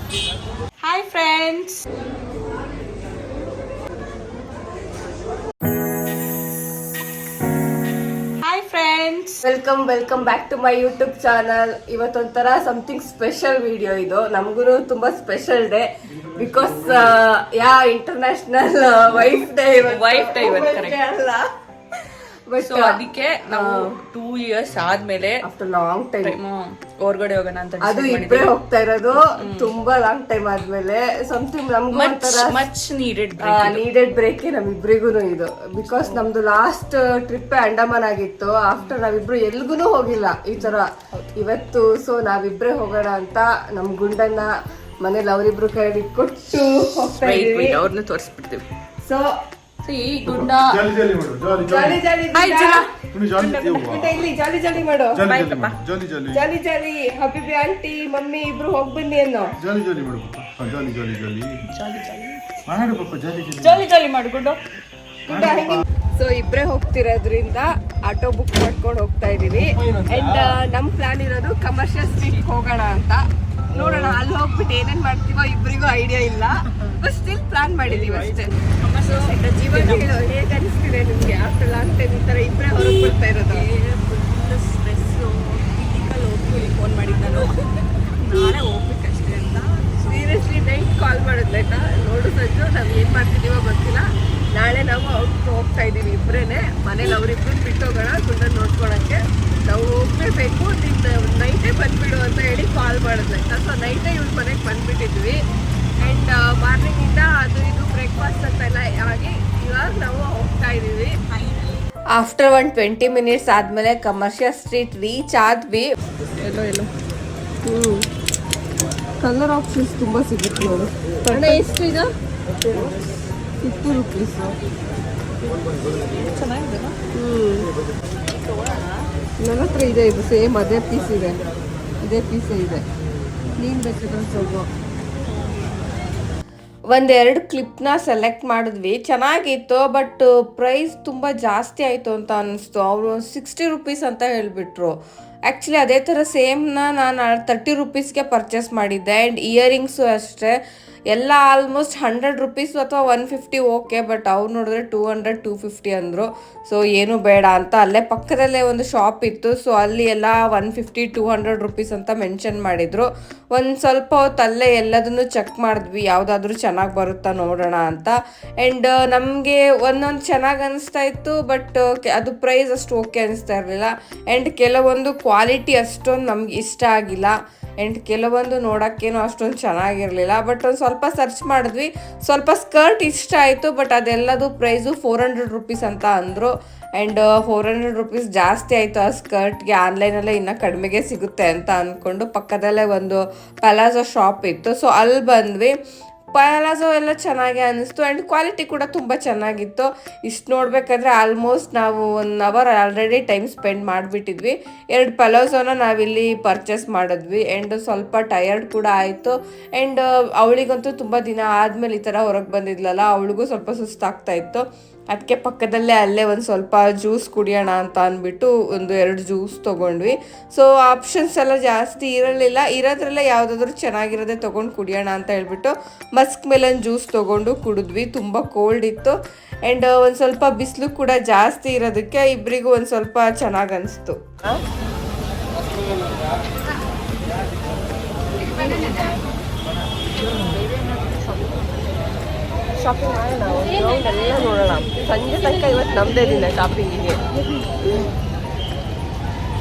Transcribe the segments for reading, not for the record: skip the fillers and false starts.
Hi friends, welcome back to my YouTube channel. ಇವತ್ತೊಂಥರ something special video ಇದು. ನಮಗೂ ತುಂಬಾ special day because international wife day ಅಲ್ಲ, but ಅದಕ್ಕೆ ನಾವು 2 years ಆದ್ಮೇಲೆ ಆಫ್ಟರ್ ಲಾಂಗ್ ಟೈಮ್ ಹೊರಗಡೆ ಹೋಗೋಣ ಅಂತ ಅದು ಇಬ್ಬರೇ ಹೋಗ್ತಾ ಇರೋದು. ತುಂಬಾ ಲಾಂಗ್ ಟೈಮ್ ಆದ್ಮೇಲೆ ಸಮಥಿಂಗ್ ನಮ್ಗೂ ಮಚ್ ನೀಡೆಡ್ ಬ್ರೇಕ್ ನಮ್ಮಿಬ್ರಿಗೂ ಇದು. ಬಿಕಾಸ್ ನಮ್ದು ಲಾಸ್ಟ್ ಟ್ರಿಪ್ ಅಂಡಮಾನ್ ಆಗಿತ್ತು. ಆಫ್ಟರ್ ನಾವಿಬ್ರು ಎಲ್ಗೂ ಹೋಗಿಲ್ಲ ಈ ತರ ಇವತ್ತು. ಸೊ ನಾವಿಬ್ರೇ ಹೋಗೋಣ ಅಂತ ನಮ್ ಗುಂಡನ್ನ ಮನೇಲಿ ಅವರಿಬ್ರು ಕೈ ಕೊಟ್ಟು ಹೋಗ್ತಾ ಇದೀವಿ. ಅವ್ರನ್ನ ತೋರಿಸ್ಬಿಡ್ತೀವಿ. ಸೊ ಈ ಗುಂಡ ಜಾಲಿ ಜಾಲಿ ಹಬಿಬಿ ಆಂಟಿ ಮಮ್ಮಿ ಇಬ್ರು ಹೋಗ್ ಬನ್ನಿ ಅನ್ನೋ ಜಾಲಿ ಮಾಡು ಗುಂಡು. ಸೊ ಇಬ್ರೇ ಹೋಗ್ತಿರೋದ್ರಿಂದ ಆಟೋ ಬುಕ್ ಮಾಡ್ಕೊಂಡು ಹೋಗ್ತಾ ಇದೀವಿ. ಅಂಡ್ ನಮ್ ಪ್ಲಾನ್ ಇರೋದು ಕಮರ್ಷಿಯಲ್ ಸ್ಟ್ರೀಟ್ ಹೋಗೋಣ ಅಂತ. ನೋಡೋಣ, ಅಲ್ಲಿ ಹೋಗ್ಬಿಟ್ಟು ಏನೇನ್ ಮಾಡ್ತೀವೋ ಇಬ್ರಿಗೂ ಐಡಿಯಾ ಇಲ್ಲ. ಬಟ್ ಸ್ಟಿಲ್ ಪ್ಲಾನ್ ಮಾಡಿದೀವಿ ಅಷ್ಟೇ. ಜೀವನ ಹೇಳೋ, ಹೇಗೆ ಅನಿಸ್ತಿದೆ ನಿಮ್ಗೆ ಆಫ್ಟರ್ ಲಾಂಗ್ ಟೈಮ್ ಈ ತರ ಇಬ್ರೇ ಹೊರಗೆ ಬರ್ತಾ ಇರೋದು? ಫೋನ್ ಮಾಡಿದ್ದು ನಾಳೆ ಹೋಗ್ಬೇಕಷ್ಟೇ ಅಂತ ಸೀರಿಯಸ್ಲಿ ನೈಟ್ ಕಾಲ್ ಮಾಡಿದ್ಲೆ ಆಯ್ತಾ. ನೋಡು ಸಂಜು, ನಾವ್ ಏನ್ ಮಾಡ್ತಿದೀವೋ ಗೊತ್ತಿಲ್ಲ. ನಾಳೆ ನಾವು ಹೋಗ್ತಾ ಇದೀವಿ ಇಬ್ರೇನೆ. ಮನೇಲಿ ಅವ್ರಿಬ್ರು ಬಿಟ್ಟು ಹೋಗೋಣ ಗುಂಡನ್ ನೋಡ್ಕೊಳಕ್ಕೆ. ನಾವು ಹೋಗ್ಲೇಬೇಕು, ನೈಟೇ ಬಂದ್ಬಿಡು ಅಂತ ಹೇಳಿ ಕಾಲ್ ಮಾಡಿದ್ಲೆ ಆಯ್ತಾ. ಸೊ ನೈಟೇ ಇವ್ರ ಮನೆಗೆ ಬಂದ್ಬಿಟ್ಟಿದ್ವಿ. ಅಂಡ್ ಮಾರ್ನಿಂಗ್ ಇಂದ ಅದು ಇದು ಬ್ರೇಕ್ಫಾಸ್ಟ್ ಅಂತೆಲ್ಲ ಆಗಿ ಇವಾಗ ನಾವು ಹೋಗ್ತಾ ಇದೀವಿ. ಆಫ್ಟರ್ 20 minutes ಆದ್ಮೇಲೆ ಕಮರ್ಷಿಯಲ್ ಸ್ಟ್ರೀಟ್ ರೀಚ್ ಆದ್ವಿ. ಎಲ್ಲೋ ಕಲರ್ ಆಪ್ಷನ್ಸ್ ತುಂಬಾ ಸಿಗುತ್ತೆ ನೋಡು. ಅಣ್ಣ ಎಷ್ಟು ಇದು? 50 rupees. ಚೆನ್ನಾಗಿದೆ. ನನ್ನ ಹತ್ರ ಇದೆ, ಇದು ಸೇಮ್ ಅದೇ ಪೀಸ್ ಇದೆ, ಇದೇ ಪೀಸ್ ಇದೆ. ನೀನ್ ಬೇಕಾದ್ರೆ ತಗೋ. ಒಂದೆರಡು ಕ್ಲಿಪ್ನ ಸೆಲೆಕ್ಟ್ ಮಾಡಿದ್ವಿ, ಚೆನ್ನಾಗಿತ್ತು. ಬಟ್ ಪ್ರೈಸ್ ತುಂಬ ಜಾಸ್ತಿ ಆಯಿತು ಅಂತ ಅನ್ನಿಸ್ತು. ಅವರು 60 rupees ಅಂತ ಹೇಳಿಬಿಟ್ರು. ಆ್ಯಕ್ಚುಲಿ ಅದೇ ಥರ ಸೇಮ್ನ ನಾನು 30 rupeesಗೆ ಪರ್ಚೇಸ್ ಮಾಡಿದ್ದೆ. ಆ್ಯಂಡ್ ಇಯರಿಂಗ್ಸು ಅಷ್ಟೇ, ಎಲ್ಲ ಆಲ್ಮೋಸ್ಟ್ 100 rupees ಅಥವಾ 150 ಓಕೆ. ಬಟ್ ಅವ್ರು ನೋಡಿದ್ರೆ 200-250 ಅಂದರು. ಸೊ ಏನು ಬೇಡ ಅಂತ ಅಲ್ಲೇ ಪಕ್ಕದಲ್ಲೇ ಒಂದು ಶಾಪ್ ಇತ್ತು. ಸೊ ಅಲ್ಲಿ ಎಲ್ಲ 150-200 rupees ಅಂತ ಮೆನ್ಷನ್ ಮಾಡಿದರು. ಒಂದು ಸ್ವಲ್ಪ ಹೊತ್ತು ಅಲ್ಲೇ ಎಲ್ಲದನ್ನು ಚೆಕ್ ಮಾಡಿದ್ವಿ, ಯಾವುದಾದ್ರೂ ಚೆನ್ನಾಗಿ ಬರುತ್ತಾ ನೋಡೋಣ ಅಂತ. ಆ್ಯಂಡ್ ನಮಗೆ ಒಂದೊಂದು ಚೆನ್ನಾಗಿ ಅನಿಸ್ತಾ ಇತ್ತು. ಬಟ್ ಅದು ಪ್ರೈಸ್ ಅಷ್ಟು ಓಕೆ ಅನಿಸ್ತಾ ಇರಲಿಲ್ಲ. ಆ್ಯಂಡ್ ಕೆಲವೊಂದು ಕ್ವಾಲಿಟಿ ಅಷ್ಟೊಂದು ನಮ್ಗೆ ಇಷ್ಟ ಆಗಿಲ್ಲ. ಆ್ಯಂಡ್ ಕೆಲವೊಂದು ನೋಡೋಕ್ಕೇನು ಅಷ್ಟೊಂದು ಚೆನ್ನಾಗಿರಲಿಲ್ಲ. ಬಟ್ ಒಂದು ಸ್ವಲ್ಪ ಸರ್ಚ್ ಮಾಡಿದ್ವಿ, ಸ್ವಲ್ಪ ಸ್ಕರ್ಟ್ ಇಷ್ಟ ಆಯಿತು. ಬಟ್ ಅದೆಲ್ಲದು ಪ್ರೈಸು 400 rupees ಅಂತ ಅಂದರು. ಆ್ಯಂಡ್ 400 rupees ಜಾಸ್ತಿ ಆಯಿತು ಆ ಸ್ಕರ್ಟ್ಗೆ. ಆನ್ಲೈನಲ್ಲೇ ಇನ್ನೂ ಕಡಿಮೆಗೆ ಸಿಗುತ್ತೆ ಅಂತ ಅಂದ್ಕೊಂಡು ಪಕ್ಕದಲ್ಲೇ ಒಂದು ಪಲಾಜೋ ಶಾಪ್ ಇತ್ತು. ಸೊ ಅಲ್ಲಿ ಬಂದ್ವಿ. ಪಲಾಜೋ ಎಲ್ಲ ಚೆನ್ನಾಗಿ ಅನ್ನಿಸ್ತು. ಆ್ಯಂಡ್ ಕ್ವಾಲಿಟಿ ಕೂಡ ತುಂಬ ಚೆನ್ನಾಗಿತ್ತು. ಇಷ್ಟು ನೋಡಬೇಕಾದ್ರೆ ಆಲ್ಮೋಸ್ಟ್ ನಾವು 1 hour ಆಲ್ರೆಡಿ ಟೈಮ್ ಸ್ಪೆಂಡ್ ಮಾಡಿಬಿಟ್ಟಿದ್ವಿ. 2 ಪಲಾಜೋನ ನಾವಿಲ್ಲಿ ಪರ್ಚೇಸ್ ಮಾಡಿದ್ವಿ. ಆ್ಯಂಡ್ ಸ್ವಲ್ಪ ಟಯರ್ಡ್ ಕೂಡ ಆಯಿತು. ಆ್ಯಂಡ್ ಅವಳಿಗಂತೂ ತುಂಬ ದಿನ ಆದಮೇಲೆ ಈ ಥರ ಹೊರಗೆ ಬಂದಿದ್ಲಲ್ಲ, ಅವಳಿಗೂ ಸ್ವಲ್ಪ ಸುಸ್ತಾಗ್ತಾ ಇತ್ತು. ಅದಕ್ಕೆ ಪಕ್ಕದಲ್ಲೇ ಅಲ್ಲೇ ಒಂದು ಸ್ವಲ್ಪ ಜ್ಯೂಸ್ ಕುಡಿಯೋಣ ಅಂತ ಅಂದ್ಬಿಟ್ಟು 1-2 ಜ್ಯೂಸ್ ತೊಗೊಂಡ್ವಿ. ಸೊ ಆಪ್ಷನ್ಸ್ ಎಲ್ಲ ಜಾಸ್ತಿ ಇರಲಿಲ್ಲ. ಇರೋದ್ರಲ್ಲೇ ಯಾವುದಾದ್ರೂ ಚೆನ್ನಾಗಿರೋದೇ ತೊಗೊಂಡು ಕುಡಿಯೋಣ ಅಂತ ಹೇಳ್ಬಿಟ್ಟು ಮಸ್ಕ್ ಮೆಲನ್ ಜ್ಯೂಸ್ ತೊಗೊಂಡು ಕುಡಿದ್ವಿ. ತುಂಬ ಕೋಲ್ಡ್ ಇತ್ತು. ಆ್ಯಂಡ್ ಒಂದು ಸ್ವಲ್ಪ ಬಿಸಿಲು ಕೂಡ ಜಾಸ್ತಿ ಇರೋದಕ್ಕೆ ಇಬ್ಬರಿಗೂ ಒಂದು ಸ್ವಲ್ಪ ಚೆನ್ನಾಗಿ ಅನಿಸ್ತು. ಶಾಪಿಂಗ್ ಮಾಡೋಣ, ಎಲ್ಲ ನೋಡೋಣ. ಸಂಜೆ ತನಕ ಇವತ್ತು ನಮ್ಮದೇ ದಿನ ಶಾಪಿಂಗಿಗೆ.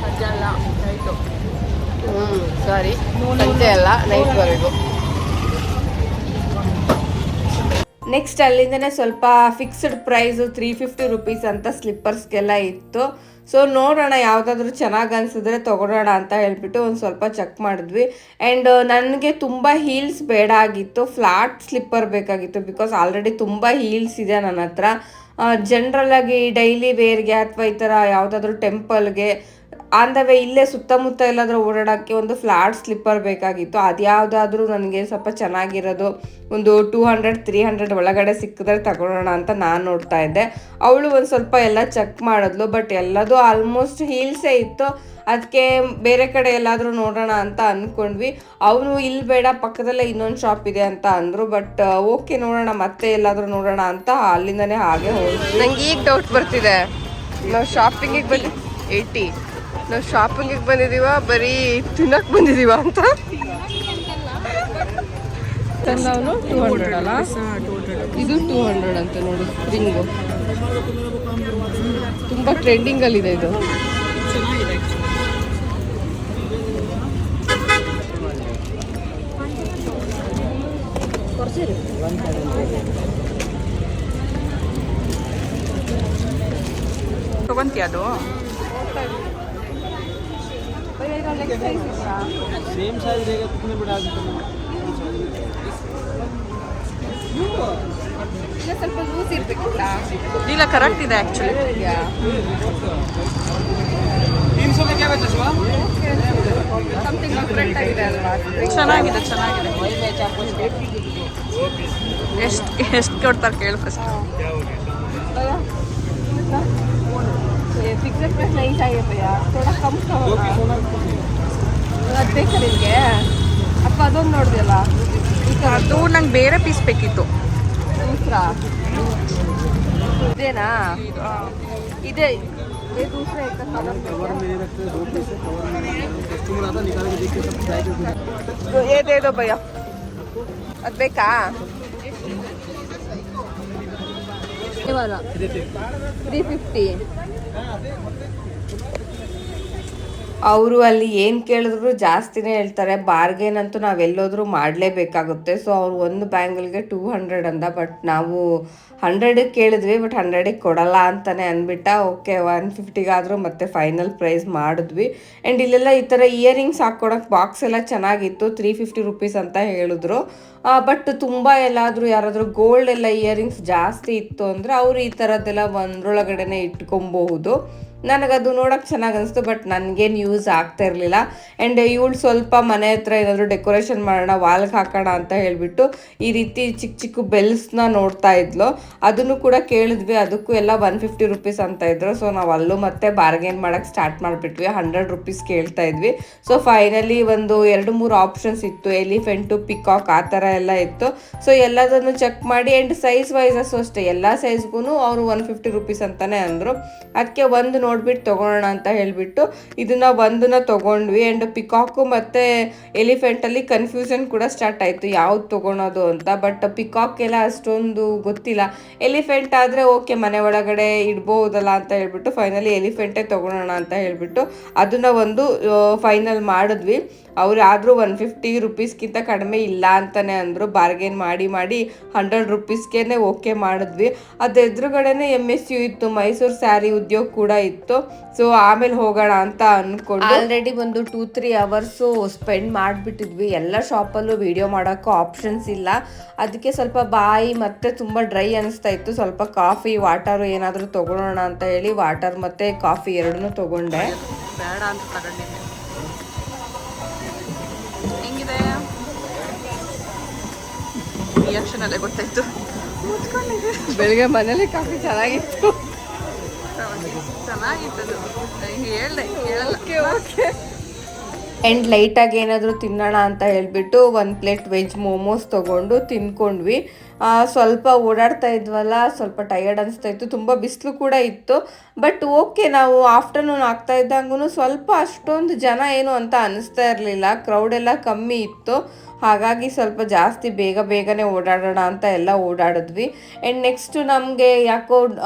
ಸಂಜೆ ಅಲ್ಲ, ನೈಟು. ಸಾರಿ, ಸಂಜೆ ಅಲ್ಲ, ನೈಟ್ವರೆಗೂ. ನೆಕ್ಸ್ಟ್ ಅಲ್ಲಿಂದನೇ ಸ್ವಲ್ಪ ಫಿಕ್ಸ್ಡ್ ಪ್ರೈಸು 350 rupees ಅಂತ ಸ್ಲಿಪ್ಪರ್ಸ್ಗೆಲ್ಲ ಇತ್ತು. ಸೊ ನೋಡೋಣ, ಯಾವುದಾದ್ರೂ ಚೆನ್ನಾಗಿ ಅನಿಸಿದ್ರೆ ತೊಗೊಳೋಣ ಅಂತ ಹೇಳ್ಬಿಟ್ಟು ಒಂದು ಸ್ವಲ್ಪ ಚೆಕ್ ಮಾಡಿದ್ವಿ. ಆ್ಯಂಡ್ ನನಗೆ ತುಂಬ ಹೀಲ್ಸ್ ಬೇಡ ಆಗಿತ್ತು, ಫ್ಲಾಟ್ ಸ್ಲಿಪ್ಪರ್ ಬೇಕಾಗಿತ್ತು. ಬಿಕಾಸ್ ಆಲ್ರೆಡಿ ತುಂಬ ಹೀಲ್ಸ್ ಇದೆ ನನ್ನ ಹತ್ರ. ಜನರಲಾಗಿ ಡೈಲಿ ವೇರ್ಗೆ ಅಥವಾ ಈ ಥರ ಯಾವುದಾದ್ರೂ ಟೆಂಪಲ್ಗೆ ಆನ್ ದ ವೇ ಇಲ್ಲೇ ಸುತ್ತಮುತ್ತ ಎಲ್ಲಾದರೂ ಓಡಾಡೋಕ್ಕೆ ಒಂದು ಫ್ಲಾಟ್ ಸ್ಲಿಪ್ಪರ್ ಬೇಕಾಗಿತ್ತು. ಅದ್ಯಾವುದಾದ್ರೂ ನನಗೆ ಸ್ವಲ್ಪ ಚೆನ್ನಾಗಿರೋದು ಒಂದು 200-300 ಒಳಗಡೆ ಸಿಕ್ಕಿದ್ರೆ ತಗೊಳ್ಳೋಣ ಅಂತ ನಾನು ನೋಡ್ತಾ ಇದ್ದೆ. ಅವಳು ಒಂದು ಸ್ವಲ್ಪ ಎಲ್ಲ ಚೆಕ್ ಮಾಡಿದ್ಲು, ಬಟ್ ಎಲ್ಲದೂ ಆಲ್ಮೋಸ್ಟ್ ಹೀಲ್ಸೇ ಇತ್ತು. ಅದಕ್ಕೆ ಬೇರೆ ಕಡೆ ಎಲ್ಲಾದರೂ ನೋಡೋಣ ಅಂತ ಅಂದ್ಕೊಂಡ್ವಿ. ಅವನು ಇಲ್ಲಿ ಬೇಡ, ಪಕ್ಕದಲ್ಲೇ ಇನ್ನೊಂದು ಶಾಪ್ ಇದೆ ಅಂತ ಅಂದರು. ಬಟ್ ಓಕೆ ನೋಡೋಣ, ಮತ್ತೆ ಎಲ್ಲಾದರೂ ನೋಡೋಣ ಅಂತ ಅಲ್ಲಿಂದನೇ ಹಾಗೆ ಹೋದ್ವಿ. ನಂಗೆ ಈಗ ಡೌಟ್ ಬರ್ತಿದೆ, ನಾವು ಶಾಪಿಂಗಿಗೆ 80 ನಾವು ಶಾಪಿಂಗಿಗೆ ಬಂದಿದ್ದೀವ ಬರೀ ತಿನ್ನಕ್ಕೆ ಬಂದಿದ್ದೀವ ಅಂತ. ತಂದವನು 200 ಅಲ್ಲ, ಇದು 200 ಅಂತ ನೋಡು. ಸ್ಪ್ರಿಂಗು ತುಂಬ ಟ್ರೆಂಡಿಂಗಲ್ಲಿದೆ ಇದು. ಚೆನ್ನಾಗಿದೆ. ತಗೊಂತೀಯ ಅದು? सेम साइज रहेगा कितने बढ़ा ಸ್ವಲ್ಪ ಲೂಸ್ ಇರ್ಬೇಕಿಲ್ಲ. ಇಲ್ಲ, ಕರೆಕ್ಟ್ ಇದೆ ಆ್ಯಕ್ಚುಲಿ. 300 में क्या बेचा शिवा? ಸಮಥಿಂಗ್ ಡಿಫ್ರೆಂಟ್ ಆಗಿದೆ ಅಲ್ವಾ? ಚೆನ್ನಾಗಿದೆ. ಎಷ್ಟು ಕೊಡ್ತಾರೆ ಕೇಳು ಫಸ್ಟ್. फिक्सेड प्राइस नहीं चाहिए भैया, थोड़ा कम होगा. ಅದು ಬೇಕಾ ನಿಮಗೆ? ಅಪ್ಪ ಅದೊಂದು ನೋಡಿದೆಯಲ್ಲ, ಅದು ನಂಗೆ ಬೇರೆ ಪೀಸ್ ಬೇಕಿತ್ತು. ದೂಸರಾ ಇದೇನಾ? ಇದೆ दूसरा एक कवर में रखते हैं 2 पीस कवर में कस्टमर आता निकाल के देखिए सब साइज ये दे दो भैया. ಅದು ಬೇಕಾ? ಇವಾಗ 350. ಅವರು ಅಲ್ಲಿ ಏನು ಕೇಳಿದ್ರು ಜಾಸ್ತಿನೇ ಹೇಳ್ತಾರೆ. ಬಾರ್ಗೇನ್ ಅಂತೂ ನಾವೆಲ್ಲೋದ್ರೂ ಮಾಡಲೇಬೇಕಾಗುತ್ತೆ. ಸೊ ಅವ್ರು ಒಂದು ಬ್ಯಾಂಗಲ್ಗೆ 200 ಅಂದ, ಬಟ್ ನಾವು 100 ಕೇಳಿದ್ವಿ, ಬಟ್ 100 ಕೊಡಲ್ಲ ಅಂತಲೇ ಅಂದ್ಬಿಟ್ಟ. ಓಕೆ 150ಗಾದರೂ ಮತ್ತೆ ಫೈನಲ್ ಪ್ರೈಸ್ ಮಾಡಿದ್ವಿ. ಆ್ಯಂಡ್ ಇಲ್ಲೆಲ್ಲ ಈ ಥರ ಇಯರಿಂಗ್ಸ್ ಹಾಕ್ಕೊಳಕ್ಕೆ ಬಾಕ್ಸ್ ಎಲ್ಲ ಚೆನ್ನಾಗಿತ್ತು. 350 ರುಪೀಸ್ ಅಂತ ಹೇಳಿದ್ರು. ಬಟ್ ತುಂಬ ಎಲ್ಲಾದರೂ ಯಾರಾದರೂ ಗೋಲ್ಡ್ ಎಲ್ಲ ಇಯರಿಂಗ್ಸ್ ಜಾಸ್ತಿ ಇತ್ತು ಅಂದರೆ ಅವರು ಈ ಥರದ್ದೆಲ್ಲ ಒಂದರೊಳಗಡೆನೆ ಇಟ್ಕೊಬಹುದು. ನನಗದು ನೋಡೋಕೆ ಚೆನ್ನಾಗಿ ಅನಿಸ್ತು, ಬಟ್ ನನಗೇನು ಯೂಸ್ ಆಗ್ತಾ ಇರಲಿಲ್ಲ. ಆ್ಯಂಡ್ ಇವಳು ಸ್ವಲ್ಪ ಮನೆ ಹತ್ರ ಏನಾದರೂ ಡೆಕೋರೇಷನ್ ಮಾಡೋಣ, ವಾಲ್ಗೆ ಹಾಕೋಣ ಅಂತ ಹೇಳಿಬಿಟ್ಟು ಈ ರೀತಿ ಚಿಕ್ಕ ಚಿಕ್ಕ ಬೆಲ್ಸ್ನ ನೋಡ್ತಾ ಇದ್ಲು. ಅದನ್ನು ಕೂಡ ಕೇಳಿದ್ವಿ, ಅದಕ್ಕೂ ಎಲ್ಲ 150 ರುಪೀಸ್ ಅಂತ ಇದ್ರು. ಸೊ ನಾವು ಅಲ್ಲೂ ಮತ್ತೆ ಬಾರ್ಗೇನ್ ಮಾಡೋಕ್ಕೆ ಸ್ಟಾರ್ಟ್ ಮಾಡಿಬಿಟ್ವಿ. 100 ರುಪೀಸ್ ಕೇಳ್ತಾ ಇದ್ವಿ. ಸೊ ಫೈನಲಿ ಒಂದು 2-3 ಆಪ್ಷನ್ಸ್ ಇತ್ತು, ಎಲಿಫೆಂಟು, ಪಿಕಾಕ್ ಆ ಥರ ಎಲ್ಲ ಇತ್ತು. ಸೊ ಎಲ್ಲದನ್ನು ಚೆಕ್ ಮಾಡಿ, ಆ್ಯಂಡ್ ಸೈಜ್ ವೈಸಸ್ಸು ಅಷ್ಟೇ, ಎಲ್ಲ ಸೈಜ್ಗೂ ಅವರು 150 ರುಪೀಸ್ ಅಂತಲೇ ಅಂದರು. ಅದಕ್ಕೆ ಒಂದು ನೋಡ್ಬಿಟ್ಟು ತೊಗೊಳೋಣ ಅಂತ ಹೇಳಿಬಿಟ್ಟು ಒಂದನ್ನ ತೊಗೊಂಡ್ವಿ. ಆ್ಯಂಡ್ ಪಿಕಾಕು ಮತ್ತು ಎಲಿಫೆಂಟಲ್ಲಿ ಕನ್ಫ್ಯೂಷನ್ ಕೂಡ ಸ್ಟಾರ್ಟ್ ಆಯಿತು ಯಾವ್ದು ತೊಗೊಳೋದು ಅಂತ. ಬಟ್ ಪಿಕಾಕ್ ಎಲ್ಲ ಅಷ್ಟೊಂದು ಗೊತ್ತಿಲ್ಲ. ಎಲಿಫೆಂಟ್ ಆದರೆ ಓಕೆ ಮನೆ ಒಳಗಡೆ ಇಡ್ಬೋದಲ್ಲ ಅಂತ ಹೇಳ್ಬಿಟ್ಟು ಫೈನಲಿ ಎಲಿಫೆಂಟೇ ತೊಗೊಳೋಣ ಅಂತ ಹೇಳಿಬಿಟ್ಟು ಅದನ್ನು ಒಂದು ಫೈನಲ್ ಮಾಡಿದ್ವಿ. ಅವರಾದರೂ 150 ರುಪೀಸ್ಗಿಂತ ಕಡಿಮೆ ಇಲ್ಲ ಅಂತಲೇ ಅಂದರು. ಬಾರ್ಗೇನ್ ಮಾಡಿ 100 ರುಪೀಸ್ಗೆ ಓಕೆ ಮಾಡಿದ್ವಿ. ಅದು ಎದುರುಗಡೆನೇ MSU ಇತ್ತು, ಮೈಸೂರು ಸ್ಯಾರಿ ಉದ್ಯೋಗ ಕೂಡ ಇತ್ತು. ಸೊ ಆಮೇಲೆ ಹೋಗೋಣ ಅಂತ ಅಂದ್ಕೊಂಡು ಆಲ್ರೆಡಿ ಒಂದು 2-3 ಅವರ್ಸು ಸ್ಪೆಂಡ್ ಮಾಡಿಬಿಟ್ಟಿದ್ವಿ. ಎಲ್ಲ ಶಾಪಲ್ಲೂ ವಿಡಿಯೋ ಮಾಡೋಕ್ಕೂ ಆಪ್ಷನ್ಸ್ ಇಲ್ಲ. ಅದಕ್ಕೆ ಸ್ವಲ್ಪ ಬಾಯಿ ಮತ್ತು ತುಂಬ ಡ್ರೈ ಅನಿಸ್ತಾ ಇತ್ತು. ಸ್ವಲ್ಪ ಕಾಫಿ, ವಾಟರು ಏನಾದರೂ ತೊಗೊಳೋಣ ಅಂತ ಹೇಳಿ ವಾಟರ್ ಮತ್ತು ಕಾಫಿ ಎರಡನ್ನೂ ತೊಗೊಂಡೆ. ಬೇಡ ಅಂತ ತಗೊಂಡಿದ್ದೆ. ಹೆಂಗಿದೆ ರಿಯಾಕ್ಷನ್ ಅಲ್ಲೇ ಗೊತ್ತಾಯ್ತು. ಬೆಳಿಗ್ಗೆ ಮನೇಲಿ ಕಾಫಿ ಚೆನ್ನಾಗಿತ್ತು. ಚೆನ್ನಾಗಿತ್ತು, ಹೇಳ್ದೆ ಕೇಳಲ್ಲ. ಓಕೆ ಆ್ಯಂಡ್ ಲೈಟಾಗಿ ಏನಾದರೂ ತಿನ್ನೋಣ ಅಂತ ಹೇಳಿಬಿಟ್ಟು 1 ಪ್ಲೇಟ್ ವೆಜ್ ಮೋಮೋಸ್ ತೊಗೊಂಡು ತಿನ್ಕೊಂಡ್ವಿ. ಸ್ವಲ್ಪ ಓಡಾಡ್ತಾ ಇದ್ವಲ್ಲ, ಸ್ವಲ್ಪ ಟಯರ್ಡ್ ಅನಿಸ್ತಾ ಇತ್ತು. ತುಂಬ ಬಿಸಿಲು ಕೂಡ ಇತ್ತು. ಬಟ್ ಓಕೆ, ನಾವು ಆಫ್ಟರ್ನೂನ್ ಆಗ್ತಾ ಇದ್ದಂಗೂ ಸ್ವಲ್ಪ ಅಷ್ಟೊಂದು ಜನ ಏನು ಅಂತ ಅನ್ನಿಸ್ತಾ ಇರಲಿಲ್ಲ. ಕ್ರೌಡೆಲ್ಲ ಕಮ್ಮಿ ಇತ್ತು. ಹಾಗಾಗಿ ಸ್ವಲ್ಪ ಜಾಸ್ತಿ ಬೇಗನೆ ಓಡಾಡೋಣ ಅಂತ ಎಲ್ಲ ಓಡಾಡಿದ್ವಿ. ಆ್ಯಂಡ್ ನೆಕ್ಸ್ಟು ನಮಗೆ ಯಾಕೋ